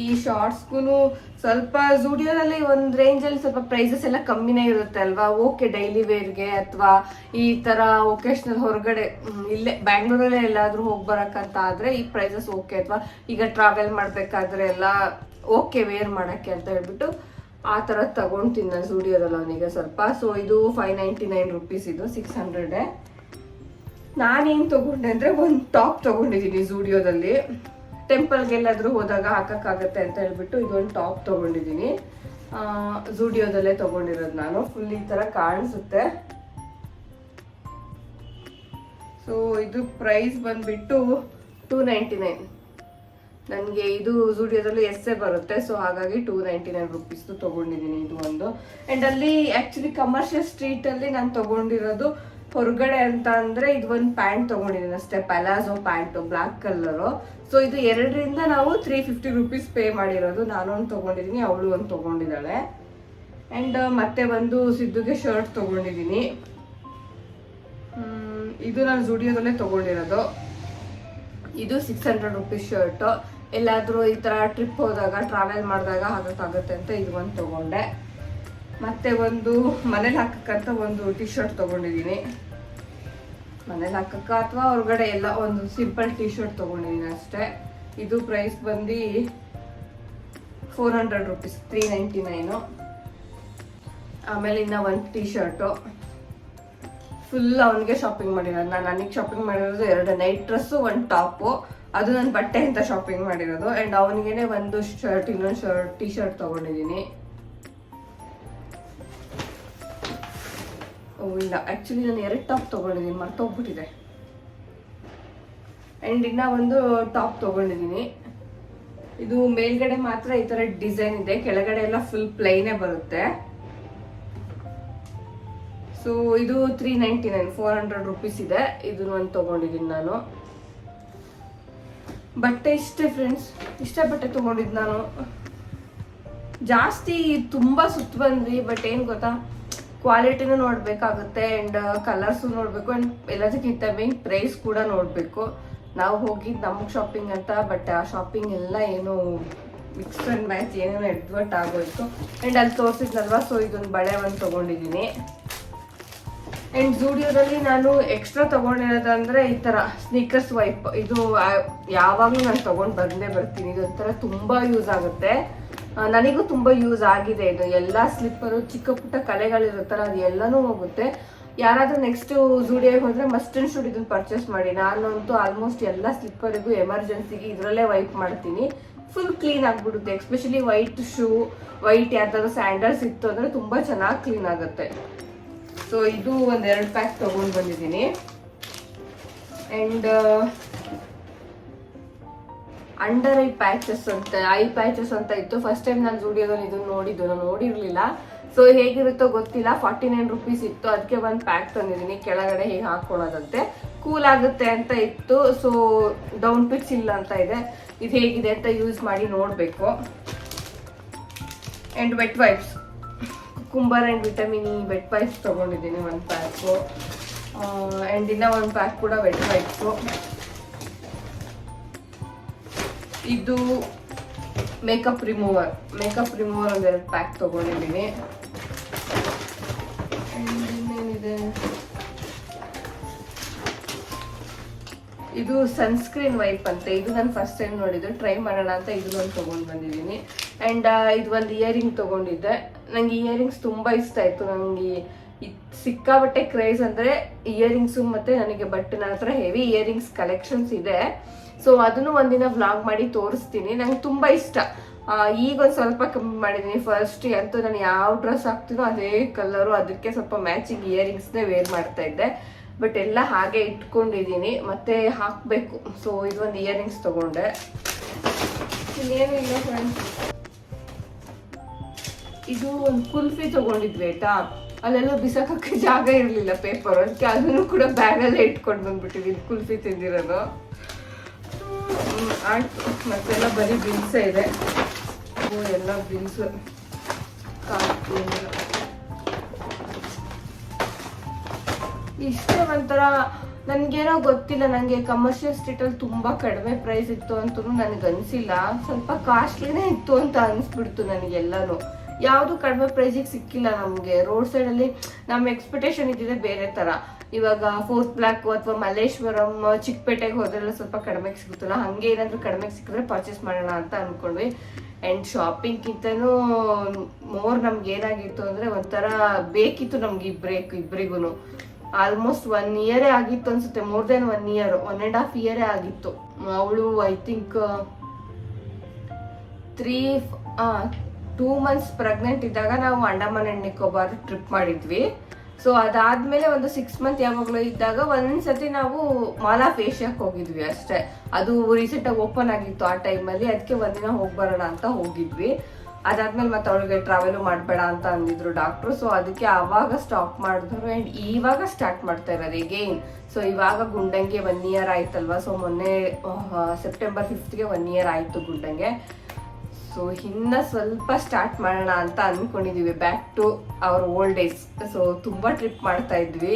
ಈ ಶಾರ್ಟ್ಸ್ಗೂ ಸ್ವಲ್ಪ ಜೂಡಿಯೋದಲ್ಲಿ ಒಂದು ರೇಂಜಲ್ಲಿ ಸ್ವಲ್ಪ ಪ್ರೈಸಸ್ ಎಲ್ಲ ಕಮ್ಮಿನೇ ಇರುತ್ತೆ ಅಲ್ವಾ. ಓಕೆ, ಡೈಲಿ ವೇರ್ಗೆ ಅಥವಾ ಈ ಥರ ಒಕೇಶ್ನಲ್ ಹೊರಗಡೆ ಇಲ್ಲೇ ಬ್ಯಾಂಗ್ಳೂರಲ್ಲೇ ಎಲ್ಲಾದರೂ ಹೋಗಿ ಬರೋಕ್ಕಂತ ಆದರೆ ಈ ಪ್ರೈಸಸ್ ಓಕೆ. ಅಥವಾ ಈಗ ಟ್ರಾವೆಲ್ ಮಾಡಬೇಕಾದ್ರೆ ಎಲ್ಲ ಓಕೆ ವೇರ್ ಮಾಡೋಕ್ಕೆ ಅಂತ ಹೇಳ್ಬಿಟ್ಟು ಆ ಥರ ತಗೊಳ್ತೀನಿ ನಾನು ಜೂಡಿಯೋದಲ್ಲಿ ಅವನಿಗೆ ಸ್ವಲ್ಪ. ಸೊ ಇದು 599 ರುಪೀಸ್, ಇದು 600. ನಾನೇನು ತೊಗೊಂಡೆ ಅಂದರೆ ಒಂದು ಟಾಪ್ ತೊಗೊಂಡಿದ್ದೀನಿ ಜೂಡಿಯೋದಲ್ಲಿ. ಟೆಂಪಲ್ಗೆಲ್ಲಾದರೂ ಹೋದಾಗ ಹಾಕೋಕ್ಕಾಗತ್ತೆ ಅಂತ ಹೇಳ್ಬಿಟ್ಟು ಇದೊಂದು ಟಾಪ್ ತೊಗೊಂಡಿದ್ದೀನಿ. ಜೂಡಿಯೋದಲ್ಲೇ ತೊಗೊಂಡಿರೋದು ನಾನು. ಫುಲ್ ಈ ಥರ ಕಾಣಿಸುತ್ತೆ. ಸೊ ಇದು ಪ್ರೈಸ್ ಬಂದುಬಿಟ್ಟು 299. ನನಗೆ ಇದು ಜೂಡಿಯೋದಲ್ಲಿ ಎಸ್ಸೇ ಬರುತ್ತೆ. ಸೊ ಹಾಗಾಗಿ 299 ರುಪೀಸ್ದು ತೊಗೊಂಡಿದ್ದೀನಿ ಇದು ಒಂದು. ಆ್ಯಂಡ್ ಅಲ್ಲಿ ಆ್ಯಕ್ಚುಲಿ ಕಮರ್ಷಿಯಲ್ ಸ್ಟ್ರೀಟಲ್ಲಿ ನಾನು ತೊಗೊಂಡಿರೋದು ಹೊರಗಡೆ ಅಂತ ಅಂದರೆ ಇದು ಒಂದು ಪ್ಯಾಂಟ್ ತೊಗೊಂಡಿದ್ದೀನಿ ಅಷ್ಟೇ, palazzo pant black colour. So ಇದು 2ರಿಂದ ನಾವು 350 ರುಪೀಸ್ ಪೇ ಮಾಡಿರೋದು. ನಾನೊಂದು ತೊಗೊಂಡಿದ್ದೀನಿ, ಅವಳು ಒಂದು ತೊಗೊಂಡಿದ್ದಾಳೆ. ಆ್ಯಂಡ್ ಮತ್ತೆ ಒಂದು ಸಿದ್ದುಗೆ ಶರ್ಟ್ ತೊಗೊಂಡಿದ್ದೀನಿ. ಇದು ನಾನು ಜೂಡಿಯೋದಲ್ಲೇ ತೊಗೊಂಡಿರೋದು. ಇದು 600 ರುಪೀಸ್ ಶರ್ಟು. ಎಲ್ಲಾದರೂ ಈ ಥರ ಟ್ರಿಪ್ ಹೋದಾಗ ಟ್ರಾವೆಲ್ ಮಾಡಿದಾಗ ಹಾಕೋಕ್ಕಾಗುತ್ತೆ ಅಂತ ಇದು ಒಂದು ತೊಗೊಂಡೆ. ಮತ್ತು ಒಂದು ಮನೇಲಿ ಹಾಕಕ್ಕಂತ ಒಂದು ಟಿ ಶರ್ಟ್ ತೊಗೊಂಡಿದ್ದೀನಿ. ಮನೇಲಿ ಹಾಕಕ್ಕ ಅಥವಾ ಹೊರಗಡೆ ಎಲ್ಲ ಒಂದು ಸಿಂಪಲ್ ಟಿ ಶರ್ಟ್ ತೊಗೊಂಡಿದ್ದೀನಿ ಅಷ್ಟೇ. ಇದು ಪ್ರೈಸ್ ಬಂದು 400 ರುಪೀಸ್, 399. ಆಮೇಲೆ ಇನ್ನು ಒಂದು ಟಿ ಶರ್ಟು ಫುಲ್ ಅವನಿಗೆ ಶಾಪಿಂಗ್ ಮಾಡಿರೋದು. ನಾನು ನನಗೆ ಶಾಪಿಂಗ್ ಮಾಡಿರೋದು 2 ನೈಟ್ ಡ್ರೆಸ್ಸು, 1 ಟಾಪು. ಅದು ನನ್ನ ಬಟ್ಟೆ ಅಂತ ಶಾಪಿಂಗ್ ಮಾಡಿರೋದು. ಆ್ಯಂಡ್ ಅವನಿಗೇನೆ ಒಂದು ಶರ್ಟ್, ಇನ್ನೊಂದು ಟಿ ಶರ್ಟ್ ತೊಗೊಂಡಿದ್ದೀನಿ. ಓ ಇಲ್ಲ, ಆ್ಯಕ್ಚುಲಿ ನಾನು 2 ಟಾಪ್ ತೊಗೊಂಡಿದ್ದೀನಿ, ಮರ್ತೋಗ್ಬಿಟ್ಟಿದೆ. ಆ್ಯಂಡ್ ಇನ್ನೂ ಒಂದು ಟಾಪ್ ತೊಗೊಂಡಿದ್ದೀನಿ. ಇದು ಮೇಲ್ಗಡೆ ಮಾತ್ರ ಈ ಥರ ಡಿಸೈನ್ ಇದೆ, ಕೆಳಗಡೆ ಎಲ್ಲ ಫುಲ್ ಪ್ಲೈನೇ ಬರುತ್ತೆ. ಸೊ ಇದು 399, 400 ರುಪೀಸ್ ಇದೆ. ಇದನ್ನು ಒಂದು ತೊಗೊಂಡಿದ್ದೀನಿ ನಾನು. ಬಟ್ಟೆ ಇಷ್ಟೇ ಫ್ರೆಂಡ್ಸ್, ಇಷ್ಟೇ ಬಟ್ಟೆ ತೊಗೊಂಡಿದ್ದು ನಾನು. ಜಾಸ್ತಿ ತುಂಬ ಸುತ್ತ ಬಂದ್ವಿ. ಬಟ್ ಏನು ಗೊತ್ತಾ, ಕ್ವಾಲಿಟಿನೂ ನೋಡಬೇಕಾಗುತ್ತೆ ಆ್ಯಂಡ್ ಕಲರ್ಸು ನೋಡಬೇಕು ಆ್ಯಂಡ್ ಎಲ್ಲದಕ್ಕಿಂತ ಮೇನ್ ಪ್ರೈಸ್ ಕೂಡ ನೋಡಬೇಕು. ನಾವು ಹೋಗಿದ್ದು ನಮಗೆ ಶಾಪಿಂಗ್ ಅಂತ, ಬಟ್ ಆ ಶಾಪಿಂಗ್ ಎಲ್ಲ ಏನು ಮಿಕ್ಸ್ ಆ್ಯಂಡ್ ಮ್ಯಾಚ್ ಏನೇನೋ ಎಡ್ವರ್ಟ್ ಆಗೋಯ್ತು. ಆ್ಯಂಡ್ ಅಲ್ಲಿ ತೋರಿಸಿದ್ನಲ್ವಾ, ಸೊ ಇದೊಂದು ಬಳೆ ಒಂದು ತೊಗೊಂಡಿದ್ದೀನಿ. ಆ್ಯಂಡ್ ಜೂಡಿಯೋದಲ್ಲಿ ನಾನು ಎಕ್ಸ್ಟ್ರಾ ತೊಗೊಂಡಿರೋದಂದರೆ ಈ ಥರ ಸ್ನೀಕರ್ಸ್ ವೈಪ್. ಇದು ಯಾವಾಗಲೂ ನಾನು ತೊಗೊಂಡು ಬಂದೇ ಬರ್ತೀನಿ. ಇದೊಂಥರ ತುಂಬ ಯೂಸ್ ಆಗುತ್ತೆ. ನನಗೂ ತುಂಬ ಯೂಸ್ ಆಗಿದೆ ಇದು. ಎಲ್ಲ ಸ್ಲಿಪ್ಪರು ಚಿಕ್ಕ ಪುಟ್ಟ ಕಲೆಗಳಿರುತ್ತಲ್ಲ, ಅದು ಎಲ್ಲನೂ ಹೋಗುತ್ತೆ. ಯಾರಾದರೂ ನೆಕ್ಸ್ಟು ಜೂಡಿಯೋಗೆ ಹೋದರೆ ಮಸ್ಟ್ ಆ್ಯಂಡ್ ಶುಡ್ ಇದನ್ನು ಪರ್ಚೇಸ್ ಮಾಡಿ. ನಾನಂತೂ ಆಲ್ಮೋಸ್ಟ್ ಎಲ್ಲ ಸ್ಲಿಪ್ಪರಿಗೂ ಎಮರ್ಜೆನ್ಸಿಗೆ ಇದರಲ್ಲೇ ವೈಪ್ ಮಾಡ್ತೀನಿ. ಫುಲ್ ಕ್ಲೀನ್ ಆಗಿಬಿಡುತ್ತೆ. ಎಸ್ಪೆಷಲಿ ವೈಟ್ ಶೂ, ವೈಟ್ ಯಾವ್ದಾದ್ರು ಸ್ಯಾಂಡಲ್ಸ್ ಇತ್ತು ಅಂದರೆ ತುಂಬ ಚೆನ್ನಾಗಿ ಕ್ಲೀನ್ ಆಗುತ್ತೆ. ಸೊ ಇದು ಒಂದು 2 ಪ್ಯಾಕ್ ತೊಗೊಂಡು ಬಂದಿದ್ದೀನಿ. ಆ್ಯಂಡ್ ಅಂಡರ್ ಐ ಪ್ಯಾಚಸ್ ಅಂತ ಇತ್ತು. ಫಸ್ಟ್ ಟೈಮ್ ನಾನು ಜೂಡಿಯೋದಲ್ಲಿ ಇದನ್ನು ನೋಡಿದ್ದು, ನಾನು ನೋಡಿರಲಿಲ್ಲ. ಸೊ ಹೇಗಿರುತ್ತೋ ಗೊತ್ತಿಲ್ಲ. 49 ರುಪೀಸ್ ಇತ್ತು, ಅದಕ್ಕೆ ಒಂದು ಪ್ಯಾಕ್ ತಂದಿದ್ದೀನಿ. ಕೆಳಗಡೆ ಹೇಗೆ ಹಾಕ್ಕೊಳ್ಳೋದಂತೆ, ಕೂಲ್ ಆಗುತ್ತೆ ಅಂತ ಇತ್ತು. ಸೊ ಡೌನ್ ಪಿಚ್ ಇಲ್ಲ ಅಂತ ಇದೆ. ಇದು ಹೇಗಿದೆ ಅಂತ ಯೂಸ್ ಮಾಡಿ ನೋಡಬೇಕು. And wet wipes, cucumber and vitamin E wet wipes ತೊಗೊಂಡಿದ್ದೀನಿ 1 ಪ್ಯಾಕು. ಆ್ಯಂಡ್ ಇನ್ನೂ 1 ಪ್ಯಾಕ್ ಕೂಡ ವೆಟ್ ವೈಪ್ಸು. ಇದು ಮೇಕಪ್ ರಿಮೂವರ್ ಒಂದು 2 ಪ್ಯಾಕ್ ತೊಗೊಂಡಿದ್ದೀನಿ. ಇನ್ನೇನಿದೆ, ಇದು ಸನ್ಸ್ಕ್ರೀನ್ ವೈಪ್ ಅಂತ. ಇದು ನಾನು ಫಸ್ಟ್ ಟೈಮ್ ನೋಡಿದ್ದು, ಟ್ರೈ ಮಾಡೋಣ ಅಂತ ಇದನ್ನೊಂದು ತೊಗೊಂಡು ಬಂದಿದ್ದೀನಿ. ಆ್ಯಂಡ್ ಇದು ಒಂದು ಇಯರಿಂಗ್ ತೊಗೊಂಡಿದ್ದೆ. ನನಗೆ ಇಯರಿಂಗ್ಸ್ ತುಂಬ ಇಷ್ಟ ಆಯಿತು. ನನಗೆ ಸಿಕ್ಕಾಬಟ್ಟೆ ಕ್ರೇಜ್ ಅಂದರೆ ಇಯರಿಂಗ್ಸು. ಮತ್ತು ನನಗೆ ನನ್ನ ಹತ್ರ ಹೆವಿ ಇಯರಿಂಗ್ಸ್ ಕಲೆಕ್ಷನ್ಸ್ ಇದೆ. ಸೊ ಅದನ್ನು ಒಂದಿನ ವ್ಲಾಗ್ ಮಾಡಿ ತೋರಿಸ್ತೀನಿ. ನಂಗೆ ತುಂಬ ಇಷ್ಟ. ಈಗ ಒಂದು ಸ್ವಲ್ಪ ಕಮ್ಮಿ ಮಾಡಿದ್ದೀನಿ. ಫಸ್ಟ್ ಅಂತೂ ನಾನು ಯಾವ ಡ್ರೆಸ್ ಹಾಕ್ತೀನೋ ಅದೇ ಕಲರು, ಅದಕ್ಕೆ ಸ್ವಲ್ಪ ಮ್ಯಾಚಿಂಗ್ ಇಯರಿಂಗ್ಸ್ನೇ ವೇರ್ ಮಾಡ್ತಾ ಇದ್ದೆ. ಬಟ್ ಎಲ್ಲ ಹಾಗೆ ಇಟ್ಕೊಂಡಿದ್ದೀನಿ, ಮತ್ತೆ ಹಾಕಬೇಕು. ಸೊ ಇದೊಂದು ಇಯರಿಂಗ್ಸ್ ತೊಗೊಂಡೆ. ಇನ್ನೇನು ಇಲ್ಲ ಫ್ರೆಂಡ್ಸ್, ಇದು ಒಂದು ಕುಲ್ಫಿ ತೊಗೊಂಡಿದ್ವಿ ಆಯ್ತಾ. ಅಲ್ಲೆಲ್ಲ ಬಿಸಾಕಕ್ಕೆ ಜಾಗ ಇರಲಿಲ್ಲ, ಪೇಪರ್. ಅದಕ್ಕೆ ಅದನ್ನು ಕೂಡ ಬ್ಯಾಗಲ್ಲೇ ಇಟ್ಕೊಂಡು ಬಂದ್ಬಿಟ್ಟಿದ್ದೀನಿ, ಕುಲ್ಫಿ ತಿಂದಿರೋದು. ಆಯ್ತು, ಮತ್ತೆಲ್ಲ ಬರೀ ಬಿಲ್ಸೇ ಇದೆ. ಎಲ್ಲ ಬಿಲ್ಸು ಇಷ್ಟೇ ಒಂಥರ ನನಗೇನೋ ಗೊತ್ತಿಲ್ಲ, ನನಗೆ ಕಮರ್ಷಿಯಲ್ ಸ್ಟ್ರೀಟಲ್ಲಿ ತುಂಬ ಕಡಿಮೆ ಪ್ರೈಸ್ ಇತ್ತು ಅಂತೂ ನನಗೆ ಅನಿಸಿಲ್ಲ, ಸ್ವಲ್ಪ ಕಾಸ್ಟ್ಲಿನೇ ಇತ್ತು ಅಂತ ಅನಿಸ್ಬಿಡ್ತು ನನಗೆಲ್ಲನೂ. ಯಾವುದು ಕಡಿಮೆ ಪ್ರೈಸಿಗೆ ಸಿಕ್ಕಿಲ್ಲ ನಮಗೆ. ರೋಡ್ ಸೈಡಲ್ಲಿ ನಮ್ಮ ಎಕ್ಸ್ಪೆಕ್ಟೇಷನ್ ಇದ್ದಿದೆ ಬೇರೆ ಥರ. ಇವಾಗ ಫೋರ್ತ್ ಬ್ಲಾಕ್ ಅಥವಾ ಮಲ್ಲೇಶ್ವರಂ, ಚಿಕ್ಕಪೇಟೆಗೆ ಹೋದ್ರೆಲ್ಲ ಸ್ವಲ್ಪ ಕಡಿಮೆಗೆ ಸಿಗುತ್ತಲ್ಲ, ಹಾಗೆ ಏನಾದರೂ ಕಡಿಮೆಗೆ ಸಿಕ್ಕಿದ್ರೆ ಪರ್ಚೇಸ್ ಮಾಡೋಣ ಅಂತ ಅಂದ್ಕೊಂಡ್ವಿ. ಆ್ಯಂಡ್ ಶಾಪಿಂಗ್ಗಿಂತನೂ ಮೋರ್ ನಮ್ಗೆ ಏನಾಗಿತ್ತು ಅಂದರೆ ಒಂಥರ ಬೇಕಿತ್ತು ನಮ್ಗೆ ಇಬ್ಬರಿಗೂ. ಆಲ್ಮೋಸ್ಟ್ 1 ಇಯರೇ ಆಗಿತ್ತು ಅನ್ಸುತ್ತೆ, ಮೋರ್ ದೆನ್ 1 ಇಯರ್, 1.5 ಇಯರೇ ಆಗಿತ್ತು. ಅವಳು ಐ ಥಿಂಕ್ 2 ಮಂತ್ಸ್ ಪ್ರೆಗ್ನೆಂಟ್ ಇದ್ದಾಗ ನಾವು ಅಂಡಮಾನ್ ಅಂಡ್ ನಿಕೋಬಾರ್ ಟ್ರಿಪ್ ಮಾಡಿದ್ವಿ. ಸೊ ಅದಾದ್ಮೇಲೆ ಒಂದು 6 ಮಂತ್ ಯಾವಾಗಲೂ ಇದ್ದಾಗ ಒಂದ್ಸತಿ ನಾವು ಮಾಲ್ ಆಫ್ ಏಷ್ಯಾಕ್ಕೆ ಹೋಗಿದ್ವಿ ಅಷ್ಟೇ. ಅದು ರೀಸೆಂಟಾಗಿ ಓಪನ್ ಆಗಿತ್ತು ಆ ಟೈಮಲ್ಲಿ, ಅದಕ್ಕೆ ಒಂದಿನ ಹೋಗಿ ಬರೋಣ ಅಂತ ಹೋಗಿದ್ವಿ. ಅದಾದ್ಮೇಲೆ ಮತ್ತೆ ಅವಳಿಗೆ ಟ್ರಾವೆಲು ಮಾಡಬೇಡ ಅಂತ ಅಂದಿದ್ರು ಡಾಕ್ಟ್ರು. ಸೊ ಅದಕ್ಕೆ ಆವಾಗ ಸ್ಟಾಪ್ ಮಾಡಿದ್ರು ಆ್ಯಂಡ್ ಇವಾಗ ಸ್ಟಾರ್ಟ್ ಮಾಡ್ತಾ ಇರೋದು ಎಗೇನ್. ಸೊ ಇವಾಗ ಗುಂಡಂಗೆ 1 ಇಯರ್ ಆಯ್ತಲ್ವಾ. ಸೊ ಮೊನ್ನೆ ಸೆಪ್ಟೆಂಬರ್ 5ಗೆ 1 ಇಯರ್ ಆಯಿತು ಗುಂಡಂಗೆ. ಸೊ ಇನ್ನು ಸ್ವಲ್ಪ ಸ್ಟಾರ್ಟ್ ಮಾಡೋಣ ಅಂತ ಅಂದ್ಕೊಂಡಿದ್ದೀವಿ, back to our old days. So ತುಂಬ ಟ್ರಿಪ್ ಮಾಡ್ತಾ ಇದ್ವಿ,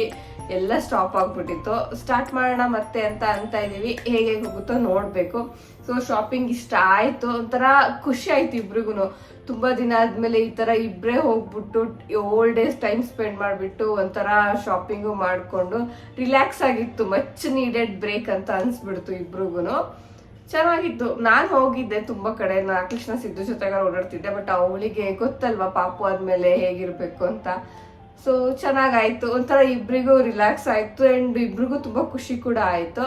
ಎಲ್ಲ ಸ್ಟಾಪ್ ಆಗಿಬಿಟ್ಟಿತ್ತು. ಸ್ಟಾರ್ಟ್ ಮಾಡೋಣ ಮತ್ತೆ ಅಂತ ಇದ್ದೀವಿ, ಹೇಗೆ ಹೋಗುತ್ತೋ ನೋಡಬೇಕು. ಸೊ ಶಾಪಿಂಗ್ ಇಷ್ಟ ಆಯಿತು, ಒಂಥರ ಖುಷಿ ಆಯಿತು ಇಬ್ರಿಗೂ. ತುಂಬ ದಿನ ಆದಮೇಲೆ ಈ ಥರ ಇಬ್ಬರೇ ಹೋಗ್ಬಿಟ್ಟು ಓಲ್ಡ್ ಡೇಸ್ ಟೈಮ್ ಸ್ಪೆಂಡ್ ಮಾಡಿಬಿಟ್ಟು ಒಂಥರ ಶಾಪಿಂಗು ಮಾಡಿಕೊಂಡು ರಿಲ್ಯಾಕ್ಸ್ ಆಗಿತ್ತು. ಮಚ್ ನೀಡೆಡ್ ಬ್ರೇಕ್ ಅಂತ ಅನಿಸ್ಬಿಡ್ತು ಇಬ್ರಿಗೂ. ಚೆನ್ನಾಗಿತ್ತು. ನಾನು ಹೋಗಿದ್ದೆ ತುಂಬ ಕಡೆ, ಕೃಷ್ಣ ಸಿದ್ದು ಜೊತೆಗೆ ಓಡಾಡ್ತಿದ್ದೆ. ಬಟ್ ಅವಳಿಗೆ ಗೊತ್ತಲ್ವಾ ಪಾಪು ಆದಮೇಲೆ ಹೇಗಿರಬೇಕು ಅಂತ. ಸೊ ಚೆನ್ನಾಗಾಯ್ತು, ಒಂಥರ ಇಬ್ರಿಗೂ ರಿಲ್ಯಾಕ್ಸ್ ಆಯಿತು ಆ್ಯಂಡ್ ಇಬ್ರಿಗೂ ತುಂಬ ಖುಷಿ ಕೂಡ ಆಯಿತು.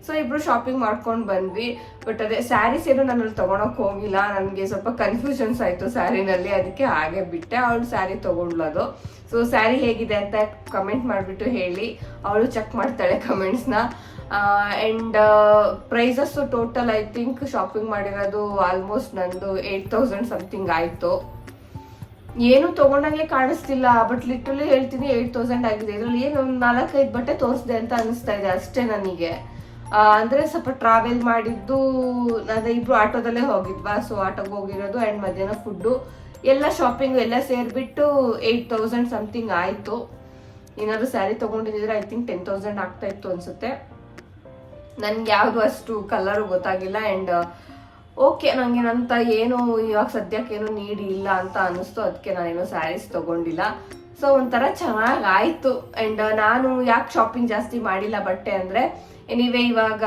ಸೊ ಇಬ್ರು ಶಾಪಿಂಗ್ ಮಾಡ್ಕೊಂಡು ಬಂದ್ವಿ. ಬಟ್ ಅದೇ ಸ್ಯಾರೀಸ್ ಏನು ನಾನಲ್ಲಿ ತೊಗೊಳಕ್ಕೆ ಹೋಗಿಲ್ಲ, ನನಗೆ ಸ್ವಲ್ಪ ಕನ್ಫ್ಯೂಷನ್ಸ್ ಆಯಿತು ಸ್ಯಾರಿನಲ್ಲಿ, ಅದಕ್ಕೆ ಹಾಗೆ ಬಿಟ್ಟೆ. ಅವಳು ಸ್ಯಾರಿ ತೊಗೊಂಡ್ಲದು. ಸೊ ಸ್ಯಾರಿ ಹೇಗಿದೆ ಅಂತ ಕಮೆಂಟ್ ಮಾಡಿಬಿಟ್ಟು ಹೇಳಿ, ಅವಳು ಚೆಕ್ ಮಾಡ್ತಾಳೆ ಕಮೆಂಟ್ಸ್ನ. And prices total I think shopping ಮಾಡಿರೋದು ಆಲ್ಮೋಸ್ಟ್ ನಂದು 8,000 ಸಮಥಿಂಗ್ ಆಯಿತು. ಏನು ತೊಗೊಂಡಂಗೆ ಕಾಣಿಸ್ತಿಲ್ಲ, ಬಟ್ ಲಿಟ್ರಲಿ ಹೇಳ್ತೀನಿ 8,000 ಆಗಿದೆ. ಇದರಲ್ಲಿ ಏನು ಒಂದು 4-5 ಬಟ್ಟೆ ತೋರಿಸಿದೆ ಅಂತ ಅನಿಸ್ತಾ ಇದೆ ಅಷ್ಟೇ ನನಗೆ. ಅಂದರೆ ಸ್ವಲ್ಪ ಟ್ರಾವೆಲ್ ಮಾಡಿದ್ದು, ಅದೇ ಇಬ್ಬರು ಆಟೋದಲ್ಲೇ ಹೋಗಿದ್ವಾ. ಸೊ ಆಟೋಗೆ ಹೋಗಿರೋದು ಆ್ಯಂಡ್ ಮಧ್ಯಾಹ್ನ ಫುಡ್ಡು ಎಲ್ಲ ಶಾಪಿಂಗು ಎಲ್ಲ ಸೇರಿಬಿಟ್ಟು 8,000 ಸಮಥಿಂಗ್ ಆಯಿತು. ಏನಾದರೂ ಸ್ಯಾರಿ ತೊಗೊಂಡಿದ್ದರೆ ಐ ಥಿಂಕ್ 10,000 ಆಗ್ತಾ ಇತ್ತು ಅನಿಸುತ್ತೆ. ನನಗೆ ಯಾವುದು ಅಷ್ಟು ಕಲರು ಗೊತ್ತಾಗಿಲ್ಲ. ಆ್ಯಂಡ್ ಓಕೆ, ನನಗೇನಂತ ಏನು ಇವಾಗ ಸದ್ಯಕ್ಕೇನು ನೀಡಿ ಇಲ್ಲ ಅಂತ ಅನ್ನಿಸ್ತು, ಅದಕ್ಕೆ ನಾನೇನೋ ಸ್ಯಾರೀಸ್ ತೊಗೊಂಡಿಲ್ಲ. ಸೊ ಒಂಥರ ಚೆನ್ನಾಗಾಯಿತು. ಆ್ಯಂಡ್ ನಾನು ಯಾಕೆ ಶಾಪಿಂಗ್ ಜಾಸ್ತಿ ಮಾಡಿಲ್ಲ ಬಟ್ಟೆ ಅಂದರೆ, ಎನಿವೇ ಇವಾಗ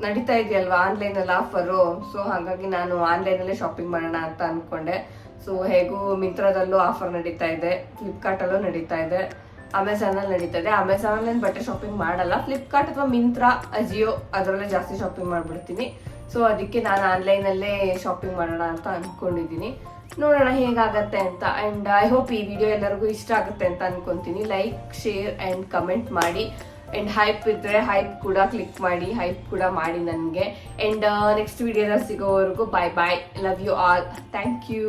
ನಡೀತಾ ಇದೆಯಲ್ವಾ ಆನ್ಲೈನಲ್ಲಿ ಆಫರು. ಸೊ ಹಾಗಾಗಿ ನಾನು ಆನ್ಲೈನಲ್ಲೇ ಶಾಪಿಂಗ್ ಮಾಡೋಣ ಅಂತ ಅಂದ್ಕೊಂಡೆ. ಸೊ ಹೇಗೂ ಮಿಂತ್ರಾದಲ್ಲೂ ಆಫರ್ ನಡೀತಾ ಇದೆ, ಫ್ಲಿಪ್ಕಾರ್ಟಲ್ಲೂ ನಡೀತಾ ಇದೆ, ಅಮೆಝಾನಲ್ಲಿ ನಡೀತಾ ಇದೆ. ಅಮೆಝಾನಲ್ಲಿ ಬಟ್ಟೆ ಶಾಪಿಂಗ್ ಮಾಡಲ್ಲ, ಫ್ಲಿಪ್ಕಾರ್ಟ್ ಅಥವಾ ಮಿಂತ್ರಾ, ಅಜಿಯೋ ಅದರಲ್ಲೇ ಜಾಸ್ತಿ ಶಾಪಿಂಗ್ ಮಾಡಿಬಿಡ್ತೀನಿ. ಸೊ ಅದಕ್ಕೆ ನಾನು ಆನ್ಲೈನಲ್ಲೇ ಶಾಪಿಂಗ್ ಮಾಡೋಣ ಅಂತ ಅಂದ್ಕೊಂಡಿದ್ದೀನಿ. ನೋಡೋಣ ಹೇಗಾಗತ್ತೆ ಅಂತ. ಆ್ಯಂಡ್ ಐ ಹೋಪ್ ಈ ವಿಡಿಯೋ ಎಲ್ಲರಿಗೂ ಇಷ್ಟ ಆಗುತ್ತೆ ಅಂತ ಅನ್ಕೊತೀನಿ. ಲೈಕ್, ಶೇರ್ ಆ್ಯಂಡ್ ಕಮೆಂಟ್ ಮಾಡಿ. ಆ್ಯಂಡ್ ಹೈಪ್ ಇದ್ದರೆ ಹೈಪ್ ಕೂಡ ಕ್ಲಿಕ್ ಮಾಡಿ, ಹೈಪ್ ಕೂಡ ಮಾಡಿ ನನಗೆ. ಆ್ಯಂಡ್ ನೆಕ್ಸ್ಟ್ ವಿಡಿಯೋದಲ್ಲಿ ಸಿಗೋವರೆಗೂ bye bye. Love you all. Thank you.